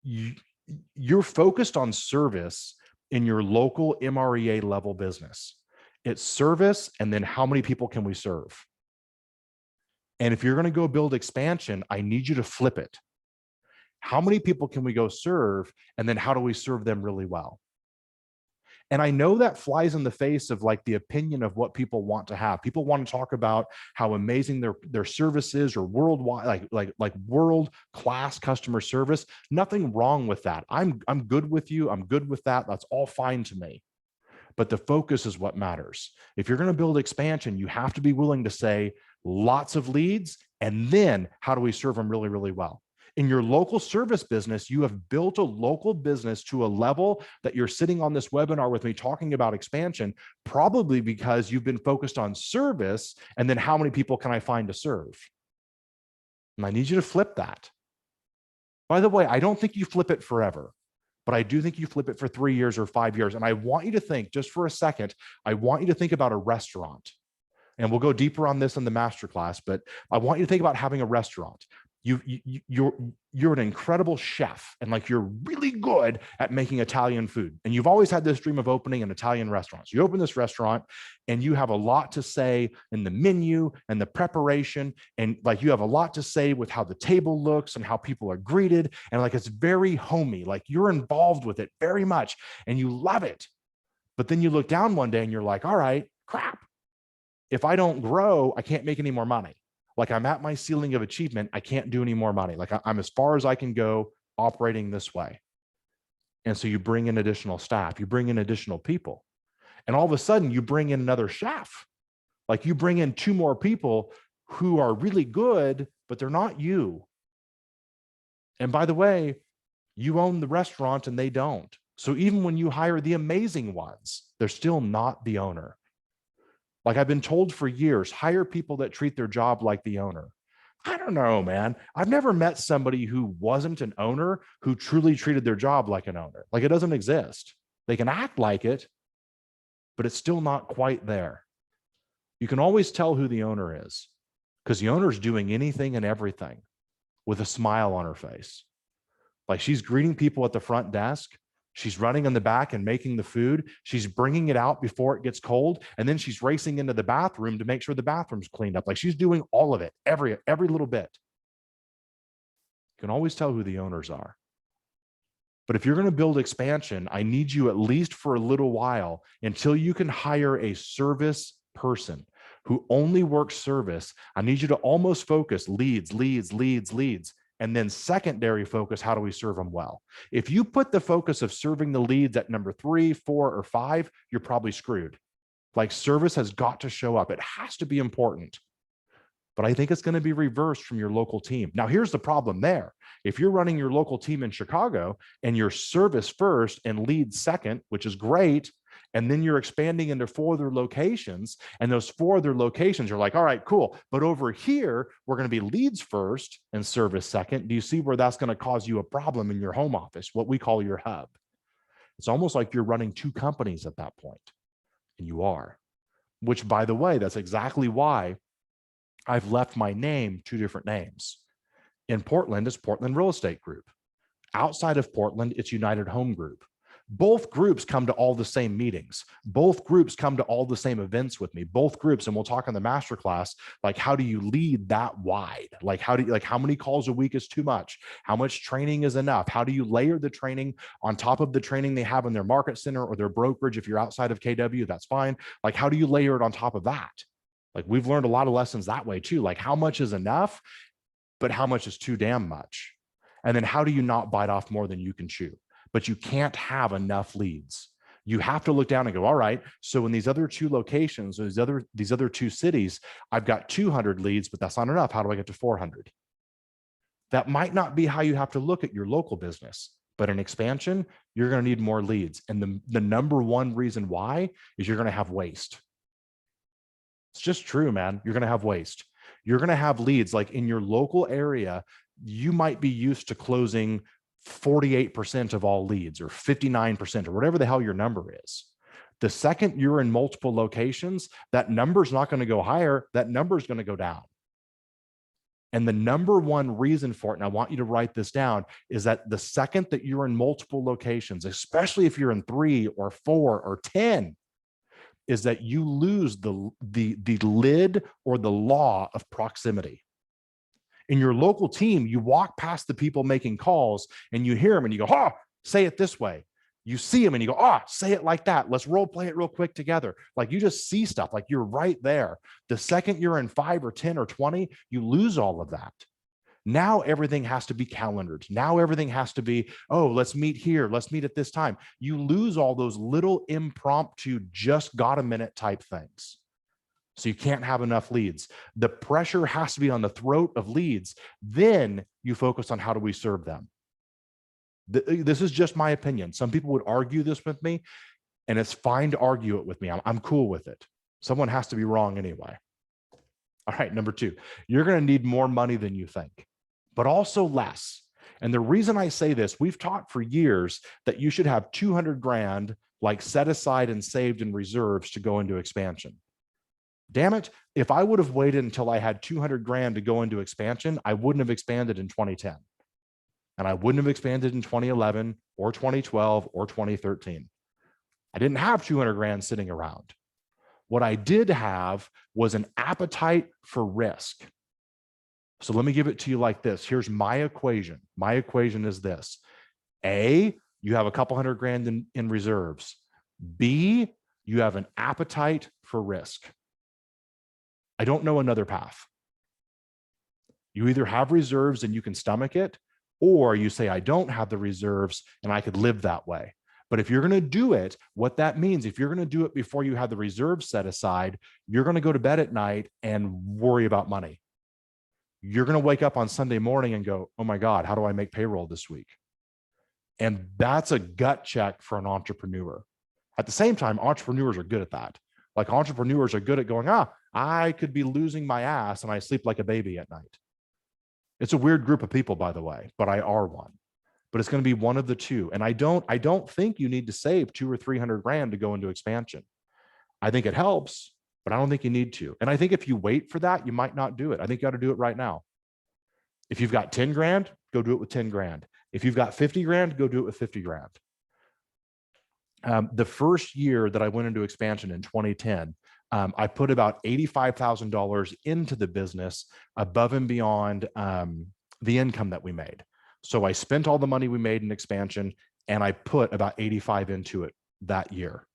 You're focused on service in your local MREA level business. It's service, and then how many people can we serve? And if you're going to go build expansion, I need you to flip it. How many people can we go serve? And then how do we serve them really well? And I know that flies in the face of like the opinion of what people want to have. People want to talk about how amazing their service is, or worldwide, like world-class customer service. Nothing wrong with that. I'm good with you. I'm good with that. That's all fine to me. But the focus is what matters. If you're going to build expansion, you have to be willing to say lots of leads, and then how do we serve them really, really well? In your local service business, you have built a local business to a level that you're sitting on this webinar with me talking about expansion, probably because you've been focused on service and then how many people can I find to serve? And I need you to flip that. By the way, I don't think you flip it forever, but I do think you flip it for 3 years or 5 years. And I want you to think just for a second, I want you to think about a restaurant. And we'll go deeper on this in the masterclass, but I want you to think about having a restaurant. You're an incredible chef, and like you're really good at making Italian food. And you've always had this dream of opening an Italian restaurant. So you open this restaurant and you have a lot to say in the menu and the preparation. And like you have a lot to say with how the table looks and how people are greeted. And like it's very homey, like you're involved with it very much and you love it. But then you look down one day and you're like, all right, crap. If I don't grow, I can't make any more money. Like I'm at my ceiling of achievement. I can't do any more money. Like I'm as far as I can go operating this way. And so you bring in additional staff, you bring in additional people. And all of a sudden you bring in another chef. Like you bring in 2 more people who are really good, but they're not you. And by the way, you own the restaurant and they don't. So even when you hire the amazing ones, they're still not the owner. Like I've been told for years, hire people that treat their job like the owner. I don't know, man. I've never met somebody who wasn't an owner who truly treated their job like an owner. Like it doesn't exist. They can act like it, but it's still not quite there. You can always tell who the owner is because the owner's doing anything and everything with a smile on her face. Like she's greeting people at the front desk. She's running in the back and making the food. She's bringing it out before it gets cold. And then she's racing into the bathroom to make sure the bathroom's cleaned up. Like she's doing all of it, every little bit. You can always tell who the owners are. But if you're going to build expansion, I need you at least for a little while until you can hire a service person who only works service. I need you to almost focus leads. And then secondary focus, how do we serve them well? If you put the focus of serving the leads at number 3, 4, or 5, you're probably screwed. Like service has got to show up. It has to be important. But I think it's going to be reversed from your local team. Now, here's the problem there. If you're running your local team in Chicago and you're service first and leads second, which is great, and then you're expanding into 4 other locations, and those 4 other locations are like, all right, cool. But over here, we're going to be leads first and service second. Do you see where that's going to cause you a problem in your home office, what we call your hub? It's almost like you're running 2 companies at that point, and you are. Which, by the way, that's exactly why I've left my name 2 different names. In Portland, it's Portland Real Estate Group. Outside of Portland, it's United Home Group. Both groups come to all the same meetings. Both groups come to all the same events with me. Both groups, and we'll talk in the masterclass, like how do you lead that wide? Like how many calls a week is too much? How much training is enough? How do you layer the training on top of the training they have in their market center or their brokerage? If you're outside of KW, that's fine. Like how do you layer it on top of that? Like we've learned a lot of lessons that way too. Like how much is enough, but how much is too damn much? And then how do you not bite off more than you can chew? But you can't have enough leads. You have to look down and go, all right, so in these other 2 locations, or these other 2 cities, I've got 200 leads, but that's not enough. How do I get to 400? That might not be how you have to look at your local business, but in expansion, you're going to need more leads. And the number 1 reason why is you're going to have waste. It's just true, man. You're going to have waste. You're going to have leads like in your local area. You might be used to closing 48% of all leads or 59% or whatever the hell your number is. The second you're in multiple locations, that number's not going to go higher. That number is going to go down. And the number 1 reason for it, and I want you to write this down, is that the second that you're in multiple locations, especially if you're in 3 or 4 or 10, is that you lose the lid or the law of proximity. In your local team, you walk past the people making calls and you hear them and you go, oh, say it this way. You see them and you go, oh, say it like that. Let's role play it real quick together. Like you just see stuff like you're right there. The second you're in 5 or 10 or 20, you lose all of that. Now everything has to be calendared. Now everything has to be, oh, let's meet here. Let's meet at this time. You lose all those little impromptu, just got a minute type things. So you can't have enough leads. The pressure has to be on the throat of leads. Then you focus on how do we serve them. This is just my opinion. Some people would argue this with me, and it's fine to argue it with me. I'm cool with it. Someone has to be wrong anyway. All right, number 2, you're going to need more money than you think, but also less. And the reason I say this, we've taught for years that you should have 200 grand like set aside and saved in reserves to go into expansion. Damn it. If I would have waited until I had 200 grand to go into expansion, I wouldn't have expanded in 2010. And I wouldn't have expanded in 2011 or 2012 or 2013. I didn't have 200 grand sitting around. What I did have was an appetite for risk. So let me give it to you like this. Here's my equation. My equation is this. A, you have a couple hundred grand in reserves. B, you have an appetite for risk. I don't know another path. You either have reserves and you can stomach it, or you say, I don't have the reserves and I could live that way. But if you're going to do it, what that means, if you're going to do it before you have the reserves set aside, you're going to go to bed at night and worry about money. You're going to wake up on Sunday morning and go, oh my God, how do I make payroll this week? And that's a gut check for an entrepreneur. At the same time, entrepreneurs are good at that. Like entrepreneurs are good at going, I could be losing my ass and I sleep like a baby at night. It's a weird group of people, by the way, but I are one. But it's going to be one of the two. And I don't think you need to save 200 or 300 grand to go into expansion. I think it helps, but I don't think you need to. And I think if you wait for that, you might not do it. I think you got to do it right now. If you've got 10 grand, go do it with 10 grand. If you've got 50 grand, go do it with 50 grand. The first year that I went into expansion in 2010, I put about $85,000 into the business above and beyond the income that we made. So I spent all the money we made in expansion and I put about 85 into it that year.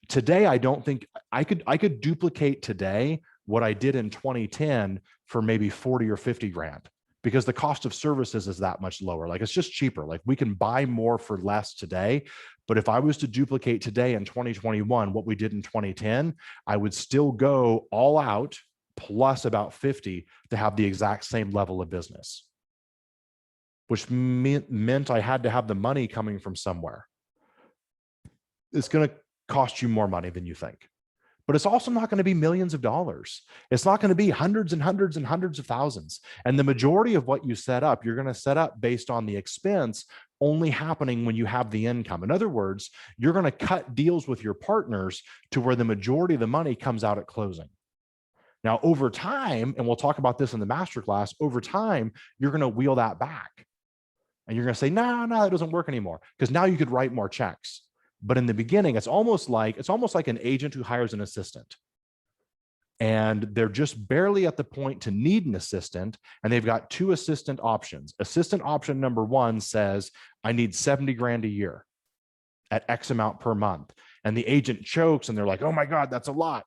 Today, I don't think I could duplicate today what I did in 2010 for maybe 40 or 50 grand, because the cost of services is that much lower. Like it's just cheaper. Like we can buy more for less today. But if I was to duplicate today in 2021, what we did in 2010, I would still go all out plus about 50 to have the exact same level of business, which meant I had to have the money coming from somewhere. It's going to cost you more money than you think, but it's also not going to be millions of dollars. It's not going to be hundreds and hundreds and hundreds of thousands. And the majority of what you set up, you're going to set up based on the expense only happening when you have the income. In other words, you're going to cut deals with your partners to where the majority of the money comes out at closing. Now, over time, and we'll talk about this in the masterclass, over time, you're going to wheel that back. And you're going to say, no, that doesn't work anymore, because now you could write more checks. But in the beginning, it's almost like an agent who hires an assistant. And they're just barely at the point to need an assistant. And they've got two assistant options. Assistant option number 1 says, I need 70 grand a year at X amount per month. And the agent chokes and they're like, oh my God, that's a lot.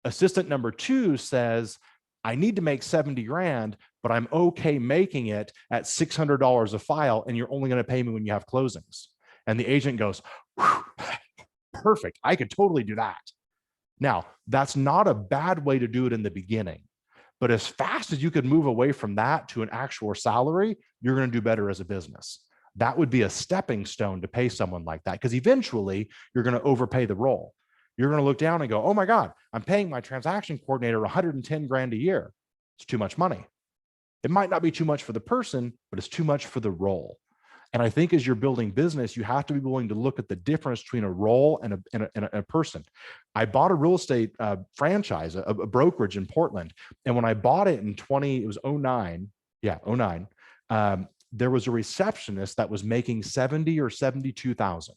Assistant number 2 says, I need to make 70 grand, but I'm okay making it at $600 a file. And you're only going to pay me when you have closings. And the agent goes, perfect. I could totally do that. Now, that's not a bad way to do it in the beginning, but as fast as you could move away from that to an actual salary, you're going to do better as a business. That would be a stepping stone to pay someone like that, because eventually you're going to overpay the role. You're going to look down and go, oh my God, I'm paying my transaction coordinator 110 grand a year. It's too much money. It might not be too much for the person, but it's too much for the role. And I think as you're building business, you have to be willing to look at the difference between a role and a person. I bought a real estate franchise, a brokerage in Portland. And when I bought it in 09, there was a receptionist that was making 70 or 72,000.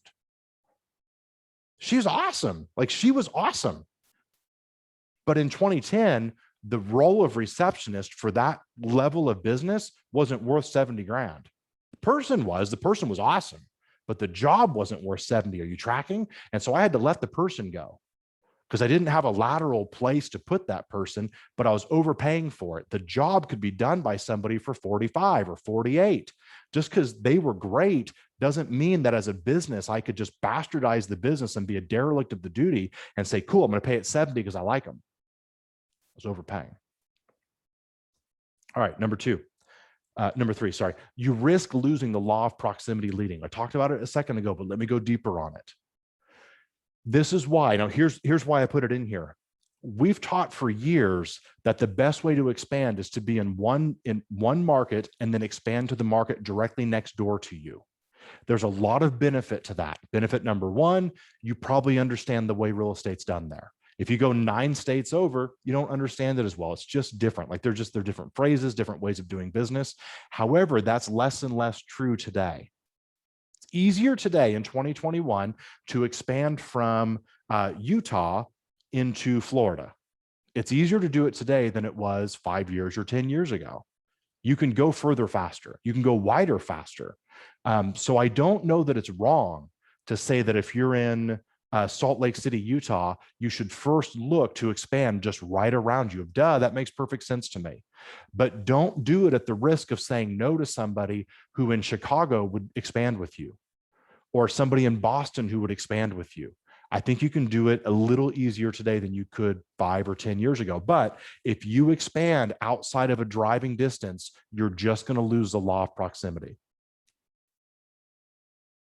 She was awesome. Like she was awesome. But in 2010, the role of receptionist for that level of business wasn't worth 70 grand. The person was awesome, but the job wasn't worth 70. Are you tracking? And so I had to let the person go because I didn't have a lateral place to put that person, but I was overpaying for it. The job could be done by somebody for 45 or 48. Just because they were great doesn't mean that as a business, I could just bastardize the business and be a derelict of the duty and say, cool, I'm going to pay it 70 because I like them. I was overpaying. All right, number 2. Number three, sorry, you risk losing the law of proximity leading. I talked about it a second ago, but let me go deeper on it. This is why, now here's why I put it in here. We've taught for years that the best way to expand is to be in one market and then expand to the market directly next door to you. There's a lot of benefit to that. Benefit number one, you probably understand the way real estate's done there. If you go 9 states over, you don't understand it as well. It's just different. Like they're different phrases, different ways of doing business. However, that's less and less true today. It's easier today in 2021 to expand from Utah into Florida. It's easier to do it today than it was 5 years or 10 years ago. You can go further faster. You can go wider faster. So I don't know that it's wrong to say that if you're in Salt Lake City, Utah, you should first look to expand just right around you. Duh, that makes perfect sense to me. But don't do it at the risk of saying no to somebody who in Chicago would expand with you, or somebody in Boston who would expand with you. I think you can do it a little easier today than you could 5 or 10 years ago. But if you expand outside of a driving distance, you're just going to lose the law of proximity.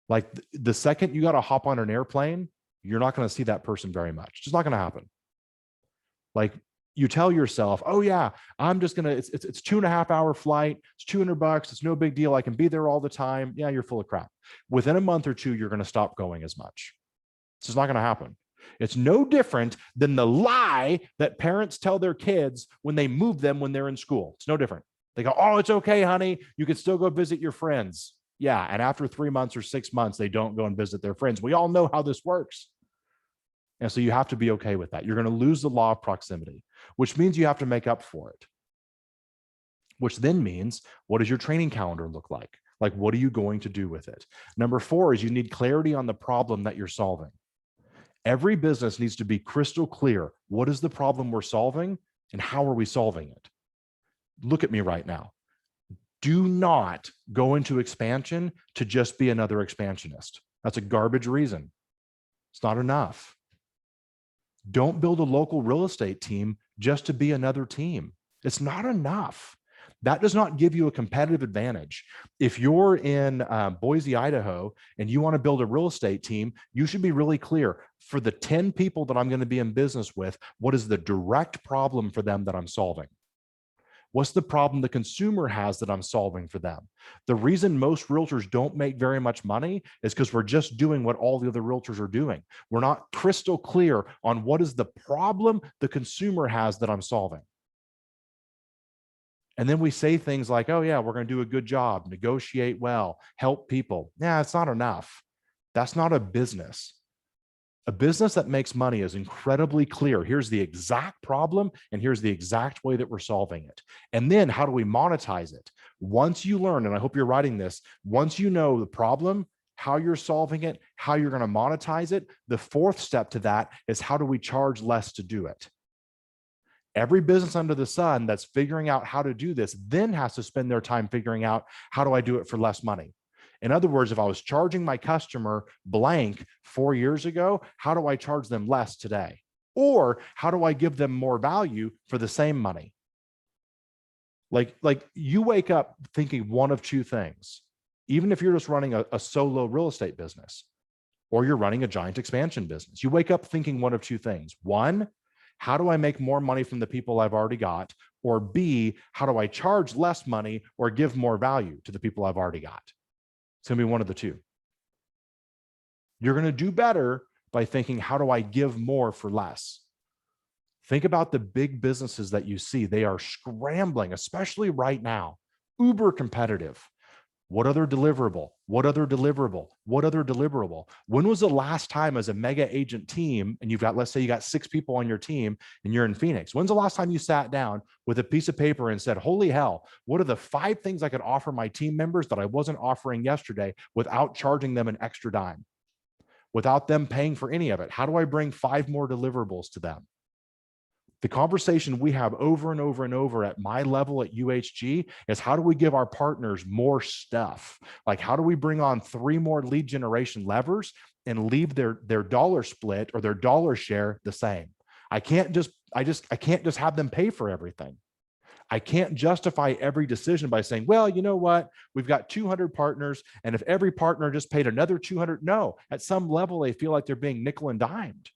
Like the second you got to hop on an airplane, you're not going to see that person very much. It's just not going to happen. Like you tell yourself, oh yeah, I'm just going to, it's 2.5 hour flight. It's $200. It's no big deal. I can be there all the time. Yeah, you're full of crap. Within a month or two, you're going to stop going as much. It's just not going to happen. It's no different than the lie that parents tell their kids when they move them when they're in school. It's no different. They go, oh, it's okay, honey. You can still go visit your friends. Yeah. And after 3 months or 6 months, they don't go and visit their friends. We all know how this works. And so you have to be okay with that. You're going to lose the law of proximity, which means you have to make up for it. Which then means, what does your training calendar look like? Like, what are you going to do with it? Number 4 is you need clarity on the problem that you're solving. Every business needs to be crystal clear. What is the problem we're solving and how are we solving it? Look at me right now. Do not go into expansion to just be another expansionist. That's a garbage reason. It's not enough. Don't build a local real estate team just to be another team. It's not enough. That does not give you a competitive advantage. If you're in Boise, Idaho, and you want to build a real estate team, you should be really clear. For the 10 people that I'm going to be in business with, what is the direct problem for them that I'm solving? What's the problem the consumer has that I'm solving for them? The reason most realtors don't make very much money is because we're just doing what all the other realtors are doing. We're not crystal clear on what is the problem the consumer has that I'm solving. And then we say things like, oh yeah, we're going to do a good job, negotiate well, help people. Yeah, it's not enough. That's not a business. A business that makes money is incredibly clear. Here's the exact problem, and here's the exact way that we're solving it. And then how do we monetize it? Once you learn, and I hope you're writing this, once you know the problem, how you're solving it, how you're going to monetize it, the 4th step to that is how do we charge less to do it? Every business under the sun that's figuring out how to do this then has to spend their time figuring out, how do I do it for less money? In other words, if I was charging my customer blank 4 years ago, how do I charge them less today? Or how do I give them more value for the same money? Like you wake up thinking one of 2 things, even if you're just running a solo real estate business, or you're running a giant expansion business. You wake up thinking one of 2 things. 1, how do I make more money from the people I've already got? Or B, how do I charge less money or give more value to the people I've already got? It's going to be one of the 2. You're going to do better by thinking, how do I give more for less? Think about the big businesses that you see. They are scrambling, especially right now, uber competitive. What other deliverable? What other deliverable? What other deliverable? When was the last time as a mega agent team, and you've got, let's say you got 6 people on your team and you're in Phoenix. When's the last time you sat down with a piece of paper and said, holy hell, what are the 5 things I could offer my team members that I wasn't offering yesterday without charging them an extra dime, without them paying for any of it? How do I bring 5 more deliverables to them? The conversation we have over and over and over at my level at UHG is, how do we give our partners more stuff? Like, how do we bring on 3 more lead generation levers and leave their dollar split or their dollar share the same? I can't just have them pay for everything. I can't justify every decision by saying, well, you know what? We've got 200 partners. And if every partner just paid another 200, no, at some level, they feel like they're being nickel and dimed.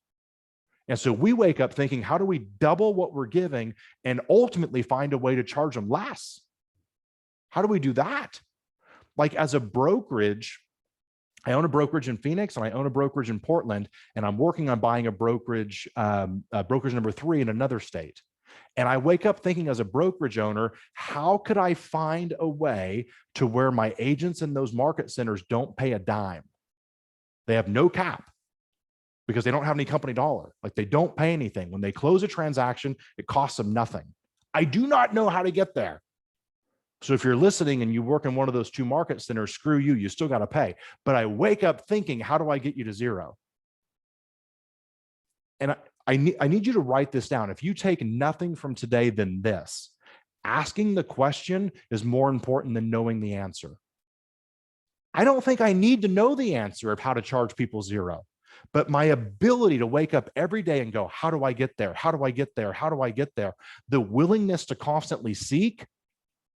And so we wake up thinking, how do we double what we're giving and ultimately find a way to charge them less? How do we do that? Like as a brokerage, I own a brokerage in Phoenix and I own a brokerage in Portland, and I'm working on buying a brokerage number 3 in another state. And I wake up thinking as a brokerage owner, how could I find a way to where my agents in those market centers don't pay a dime? They have no cap because they don't have any company dollar. Like they don't pay anything. When they close a transaction, it costs them nothing. I do not know how to get there. So if you're listening and you work in one of those 2 market centers, screw you, you still got to pay. But I wake up thinking, how do I get you to zero? And I need you to write this down. If you take nothing from today than this, asking the question is more important than knowing the answer. I don't think I need to know the answer of how to charge people zero, but my ability to wake up every day and go, how do I get there? How do I get there? How do I get there? The willingness to constantly seek,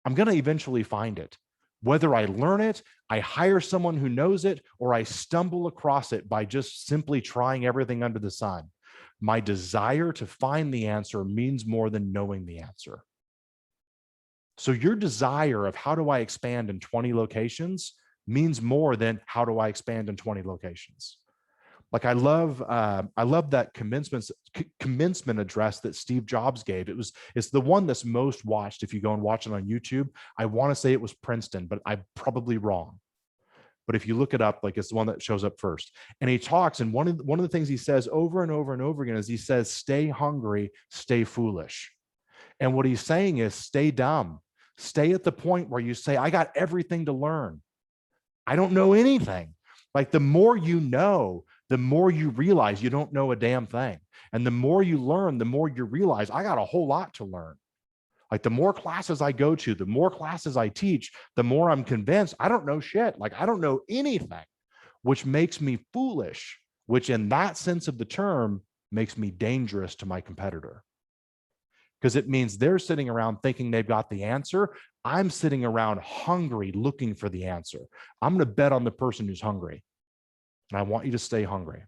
I'm going to eventually find it. Whether I learn it, I hire someone who knows it, or I stumble across it by just simply trying everything under the sun. My desire to find the answer means more than knowing the answer. So your desire of how do I expand in 20 locations means more than how do I expand in 20 locations. Like I love that commencement address that Steve Jobs gave. It's the one that's most watched. If you go and watch it on YouTube, I want to say it was Princeton, but I'm probably wrong. But if you look it up, like it's the one that shows up first. And he talks, and one of the things he says over and over and over again is he says, stay hungry, stay foolish. And what he's saying is stay dumb. Stay at the point where you say, I got everything to learn. I don't know anything. Like the more you know, the more you realize you don't know a damn thing. And the more you learn, the more you realize I got a whole lot to learn. Like the more classes I go to, the more classes I teach, the more I'm convinced I don't know shit. Like I don't know anything, which makes me foolish, which in that sense of the term makes me dangerous to my competitor. Because it means they're sitting around thinking they've got the answer. I'm sitting around hungry, looking for the answer. I'm going to bet on the person who's hungry. And I want you to stay hungry.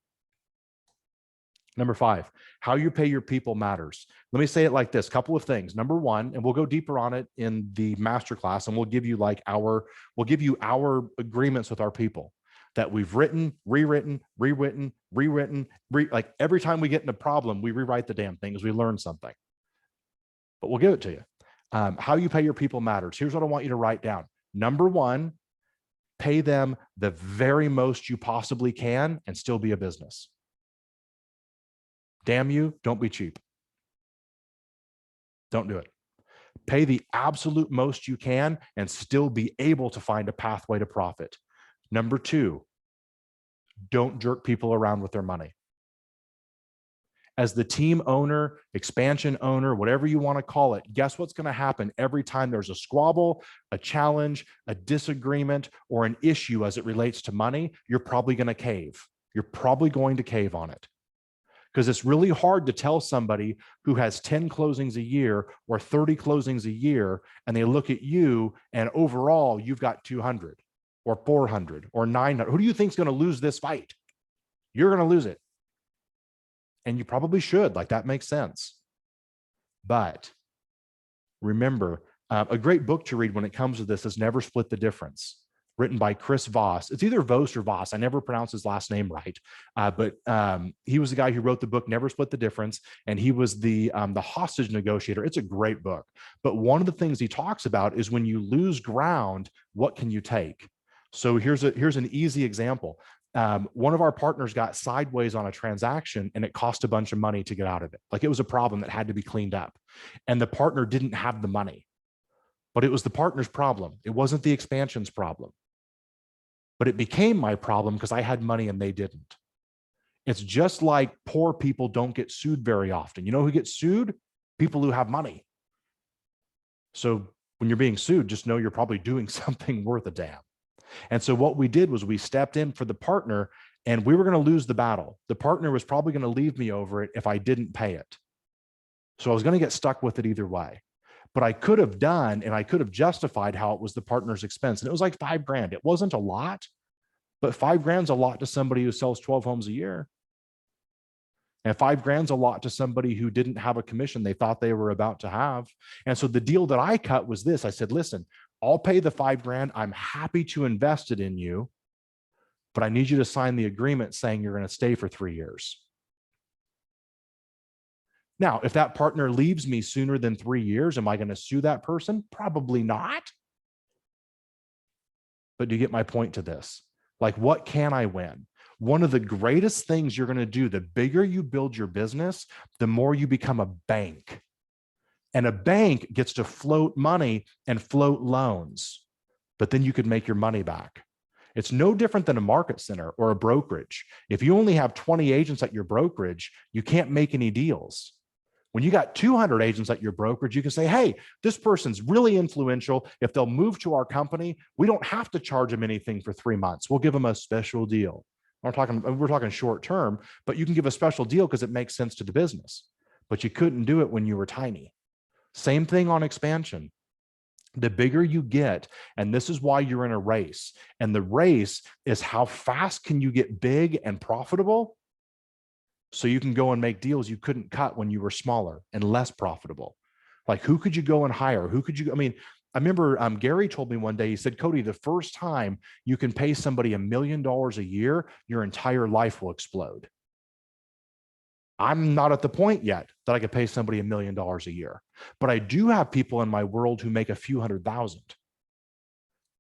Number 5, how you pay your people matters. Let me say it like this, couple of things. Number 1, and we'll go deeper on it in the masterclass, and we'll give you our agreements with our people that we've written, rewritten, like every time we get in a problem, we rewrite the damn thing because we learn something. But we'll give it to you. How you pay your people matters. Here's what I want you to write down. Number 1, pay them the very most you possibly can and still be a business. Damn you, don't be cheap. Don't do it. Pay the absolute most you can and still be able to find a pathway to profit. Number 2, don't jerk people around with their money. As the team owner, expansion owner, whatever you want to call it, guess what's going to happen every time there's a squabble, a challenge, a disagreement, or an issue as it relates to money? You're probably going to cave. You're probably going to cave on it. Because it's really hard to tell somebody who has 10 closings a year or 30 closings a year, and they look at you and overall you've got 200 or 400 or 900. Who do you think is going to lose this fight? You're going to lose it. And you probably should, like that makes sense. But remember, a great book to read when it comes to this is Never Split the Difference, written by Chris Voss. It's either Voss or Voss. I never pronounce his last name right. But he was the guy who wrote the book, Never Split the Difference. And he was the hostage negotiator. It's a great book. But one of the things he talks about is when you lose ground, what can you take? So here's an easy example. One of our partners got sideways on a transaction and it cost a bunch of money to get out of it. Like it was a problem that had to be cleaned up. And the partner didn't have the money. But it was the partner's problem. It wasn't the expansion's problem. But it became my problem because I had money and they didn't. It's just like poor people don't get sued very often. You know who gets sued? People who have money. So when you're being sued, just know you're probably doing something worth a damn. And so what we did was we stepped in for the partner and we were going to lose the battle. The partner was probably going to leave me over it if I didn't pay it. So I was going to get stuck with it either way. but I could have done, and I could have justified how it was the partner's expense. And it was like $5,000. It wasn't a lot, but $5,000 is a lot to somebody who sells 12 homes a year. And $5,000 is a lot to somebody who didn't have a commission they thought they were about to have. And so the deal that I cut was this. I said, listen, I'll pay the $5,000. I'm happy to invest it in you, but I need you to sign the agreement saying you're going to stay for 3 years. Now, if that partner leaves me sooner than 3 years, am I going to sue that person? Probably not. But do you get my point to this? Like, what can I win? One of the greatest things you're going to do, the bigger you build your business, the more you become a bank. And a bank gets to float money and float loans, but then you could make your money back. It's no different than a market center or a brokerage. If you only have 20 agents at your brokerage, you can't make any deals. When you got 200 agents at your brokerage, you can say, hey, this person's really influential. If they'll move to our company, we don't have to charge them anything for 3 months. We'll give them a special deal. We're talking short term, but you can give a special deal because it makes sense to the business. But you couldn't do it when you were tiny. Same thing on expansion. The bigger you get, and this is why you're in a race. And the race is how fast can you get big and profitable so you can go and make deals you couldn't cut when you were smaller and less profitable. Like, who could you go and hire? I remember Gary told me one day, he said, Cody, the first time you can pay somebody $1 million a year, your entire life will explode. I'm not at the point yet that I could pay somebody $1 million a year, but I do have people in my world who make a few $100,000.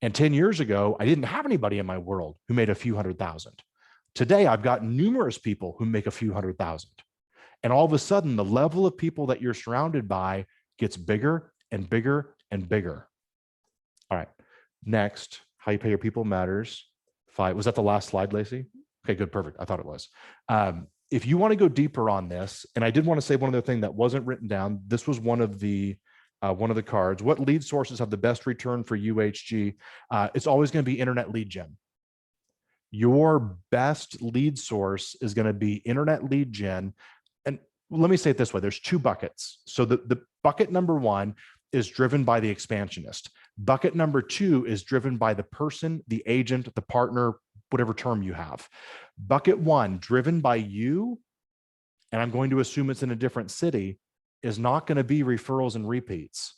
And 10 years ago, I didn't have anybody in my world who made a few $100,000. Today, I've got numerous people who make a few $100,000. And all of a sudden, the level of people that you're surrounded by gets bigger and bigger and bigger. All right. Next, how you pay your people matters. 5. Was that the last slide, Lacey? Okay, good. Perfect. I thought it was. If you want to go deeper on this, and I did want to say one other thing that wasn't written down. This was one of the cards. What lead sources have the best return for UHG? It's always going to be internet lead gen. Your best lead source is going to be internet lead gen. And let me say it this way. There's 2 buckets. So the bucket number 1 is driven by the expansionist. Bucket number 2 is driven by the person, the agent, the partner, whatever term you have. Bucket 1, driven by you, and I'm going to assume it's in a different city, is not going to be referrals and repeats.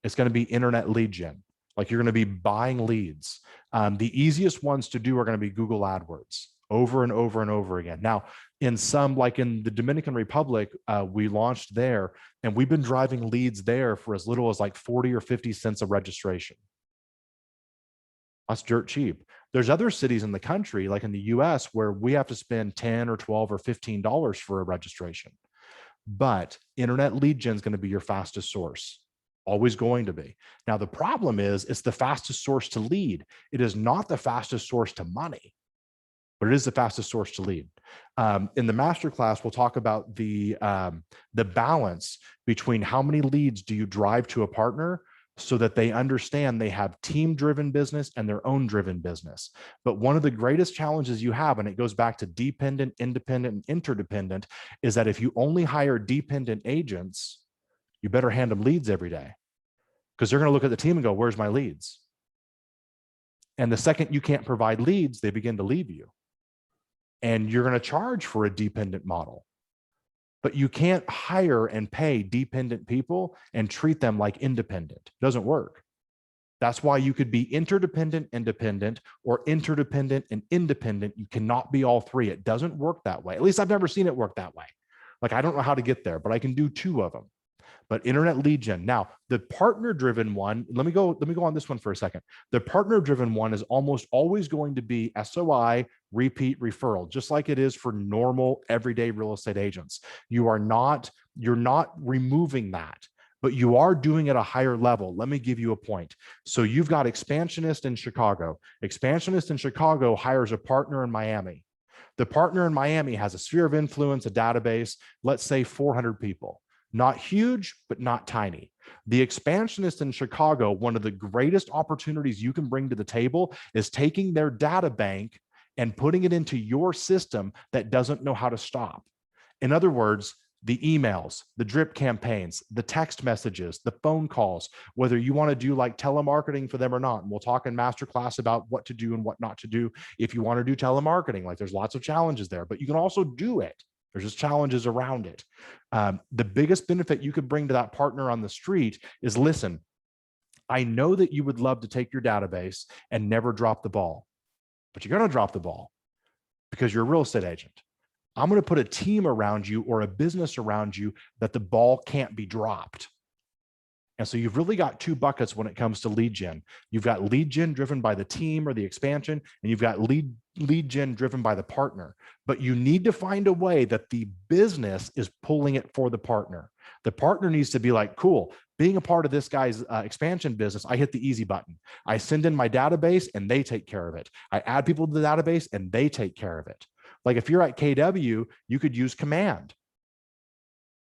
It's going to be internet lead gen. Like, you're going to be buying leads. The easiest ones to do are going to be Google AdWords over and over and over again. Now, in some, like in the Dominican Republic, we launched there, and we've been driving leads there for as little as like 40 or 50 cents a registration. That's dirt cheap. There's other cities in the country, like in the US, where we have to spend $10 or $12 or $15 for a registration. But internet lead gen is going to be your fastest source. Always going to be. Now, the problem is it's the fastest source to lead. It is not the fastest source to money, but it is the fastest source to lead. In the masterclass, we'll talk about the balance between how many leads do you drive to a partner so that they understand they have team-driven business and their own driven business. But one of the greatest challenges you have, and it goes back to dependent, independent, and interdependent, is that if you only hire dependent agents, you better hand them leads every day, because they're going to look at the team and go, where's my leads? And the second you can't provide leads, they begin to leave you. And you're going to charge for a dependent model. But you can't hire and pay dependent people and treat them like independent. It doesn't work. That's why you could be interdependent, independent, or interdependent and independent. You cannot be all 3. It doesn't work that way. At least I've never seen it work that way. Like, I don't know how to get there, but I can do 2 of them. But internet lead gen. Now, the partner-driven one, let me go on this one for a second. The partner-driven one is almost always going to be SOI, repeat, referral, just like it is for normal, everyday real estate agents. You're not removing that, but you are doing it at a higher level. Let me give you a point. So you've got Expansionist in Chicago. Expansionist in Chicago hires a partner in Miami. The partner in Miami has a sphere of influence, a database, let's say 400 people. Not huge, but not tiny. The expansionist in Chicago, one of the greatest opportunities you can bring to the table is taking their data bank and putting it into your system that doesn't know how to stop. In other words, the emails, the drip campaigns, the text messages, the phone calls, whether you want to do like telemarketing for them or not. And we'll talk in masterclass about what to do and what not to do if you want to do telemarketing. Like there's lots of challenges there, but you can also do it. There's just challenges around it. The biggest benefit you could bring to that partner on the street is, listen, I know that you would love to take your database and never drop the ball, but you're going to drop the ball because you're a real estate agent. I'm going to put a team around you or a business around you that the ball can't be dropped. And so you've really got two buckets when it comes to lead gen. You've got lead gen driven by the team or the expansion, and you've got lead gen driven by the partner. But you need to find a way that the business is pulling it for the partner. The partner needs to be like, cool, being a part of this guy's expansion business, I hit the easy button. I send in my database and they take care of it. I add people to the database and they take care of it. Like if you're at KW, you could use Command.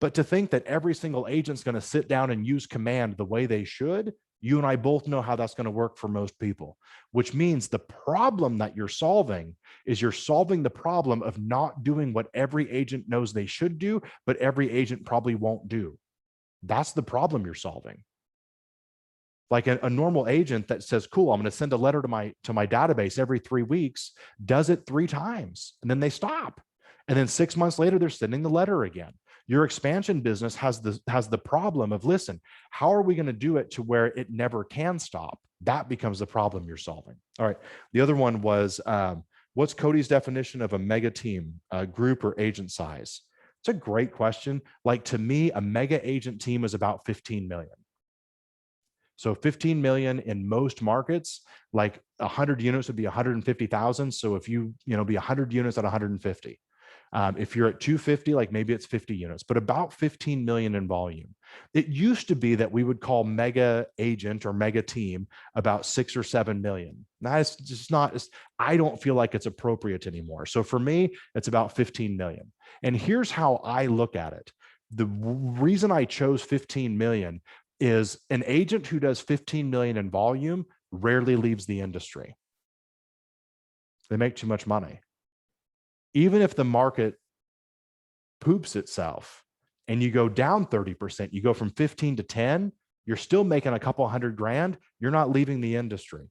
But to think that every single agent's going to sit down and use Command the way they should, you and I both know how that's going to work for most people, which means the problem that you're solving is you're solving the problem of not doing what every agent knows they should do, but every agent probably won't do. That's the problem you're solving. Like a normal agent that says, cool, I'm going to send a letter to my database every 3 weeks, does it 3 times, and then they stop. And then 6 months later, they're sending the letter again. Your expansion business has the problem of, listen, how are we going to do it to where it never can stop? That becomes the problem you're solving. All right. The other one was, what's Cody's definition of a mega team, group or agent size? It's a great question. Like to me, a mega agent team is about 15 million. So 15 million in most markets, like 100 units would be 150,000. So if you be 100 units at 150. If you're at 250, like maybe it's 50 units, but about 15 million in volume. It used to be that we would call mega agent or mega team about 6 or 7 million. That's just not, I don't feel like it's appropriate anymore. So for me, it's about 15 million. And here's how I look at it. The reason I chose 15 million is an agent who does 15 million in volume rarely leaves the industry. They make too much money. Even if the market poops itself and you go down 30%, you go from 15 to 10, you're still making a couple $100,000. You're not leaving the industry.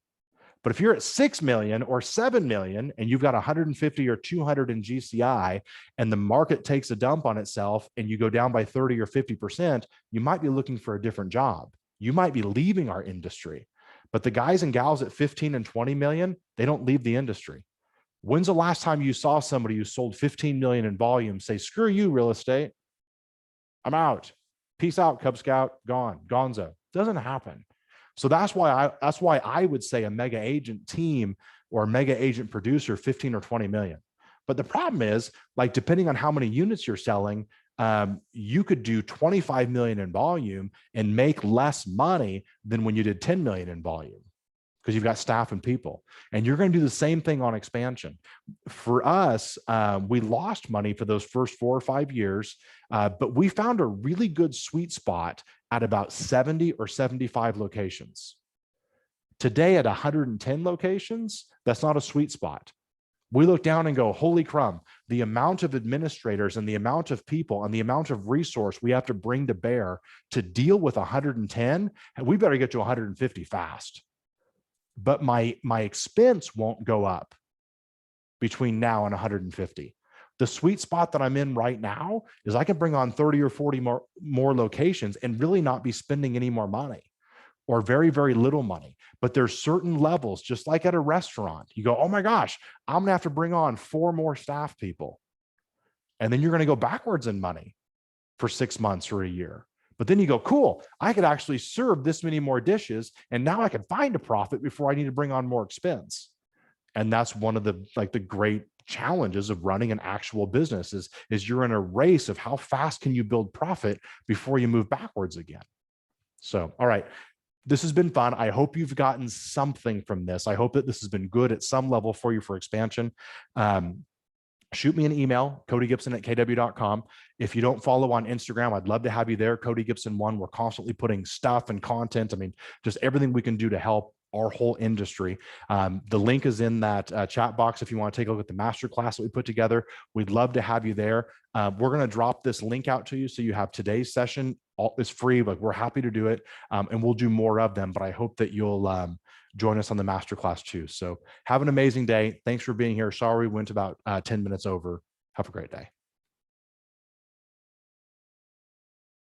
But if you're at 6 million or 7 million and you've got 150 or 200 in GCI and the market takes a dump on itself and you go down by 30 or 50%, you might be looking for a different job. You might be leaving our industry. But the guys and gals at 15 and 20 million, they don't leave the industry. When's the last time you saw somebody who sold 15 million in volume say, screw you, real estate, I'm out, peace out, Cub Scout, gone, gonzo? Doesn't happen. So that's why I would say a mega agent team or a mega agent producer, 15 or 20 million. But the problem is, like, depending on how many units you're selling, you could do 25 million in volume and make less money than when you did 10 million in volume, because you've got staff and people, and you're going to do the same thing on expansion. For us, we lost money for those first 4 or 5 years, but we found a really good sweet spot at about 70 or 75 locations. Today at 110 locations, that's not a sweet spot. We look down and go, holy crumb, the amount of administrators and the amount of people and the amount of resource we have to bring to bear to deal with 110, we better get to 150 fast. But my expense won't go up between now and 150. The sweet spot that I'm in right now is I can bring on 30 or 40 more locations and really not be spending any more money, or very, very little money. But there's certain levels, just like at a restaurant, you go, oh my gosh, I'm gonna have to bring on 4 more staff people. And then you're gonna go backwards in money for 6 months or a year. But then you go, cool, I could actually serve this many more dishes, and now I can find a profit before I need to bring on more expense. And that's one of the great challenges of running an actual business is you're in a race of how fast can you build profit before you move backwards again. So, all right, this has been fun. I hope you've gotten something from this. I hope that this has been good at some level for you for expansion. Shoot me an email, codygibson@kw.com. If you don't follow on Instagram, I'd love to have you there, Cody Gibson 1. We're constantly putting stuff and content. I mean, just everything we can do to help our whole industry. The link is in that chat box if you want to take a look at the masterclass that we put together. We'd love to have you there. We're going to drop this link out to you so you have today's session. All is free, but we're happy to do it, and we'll do more of them. But I hope that you'll join us on the masterclass too. So have an amazing day. Thanks for being here. Sorry we went about 10 minutes over. Have a great day.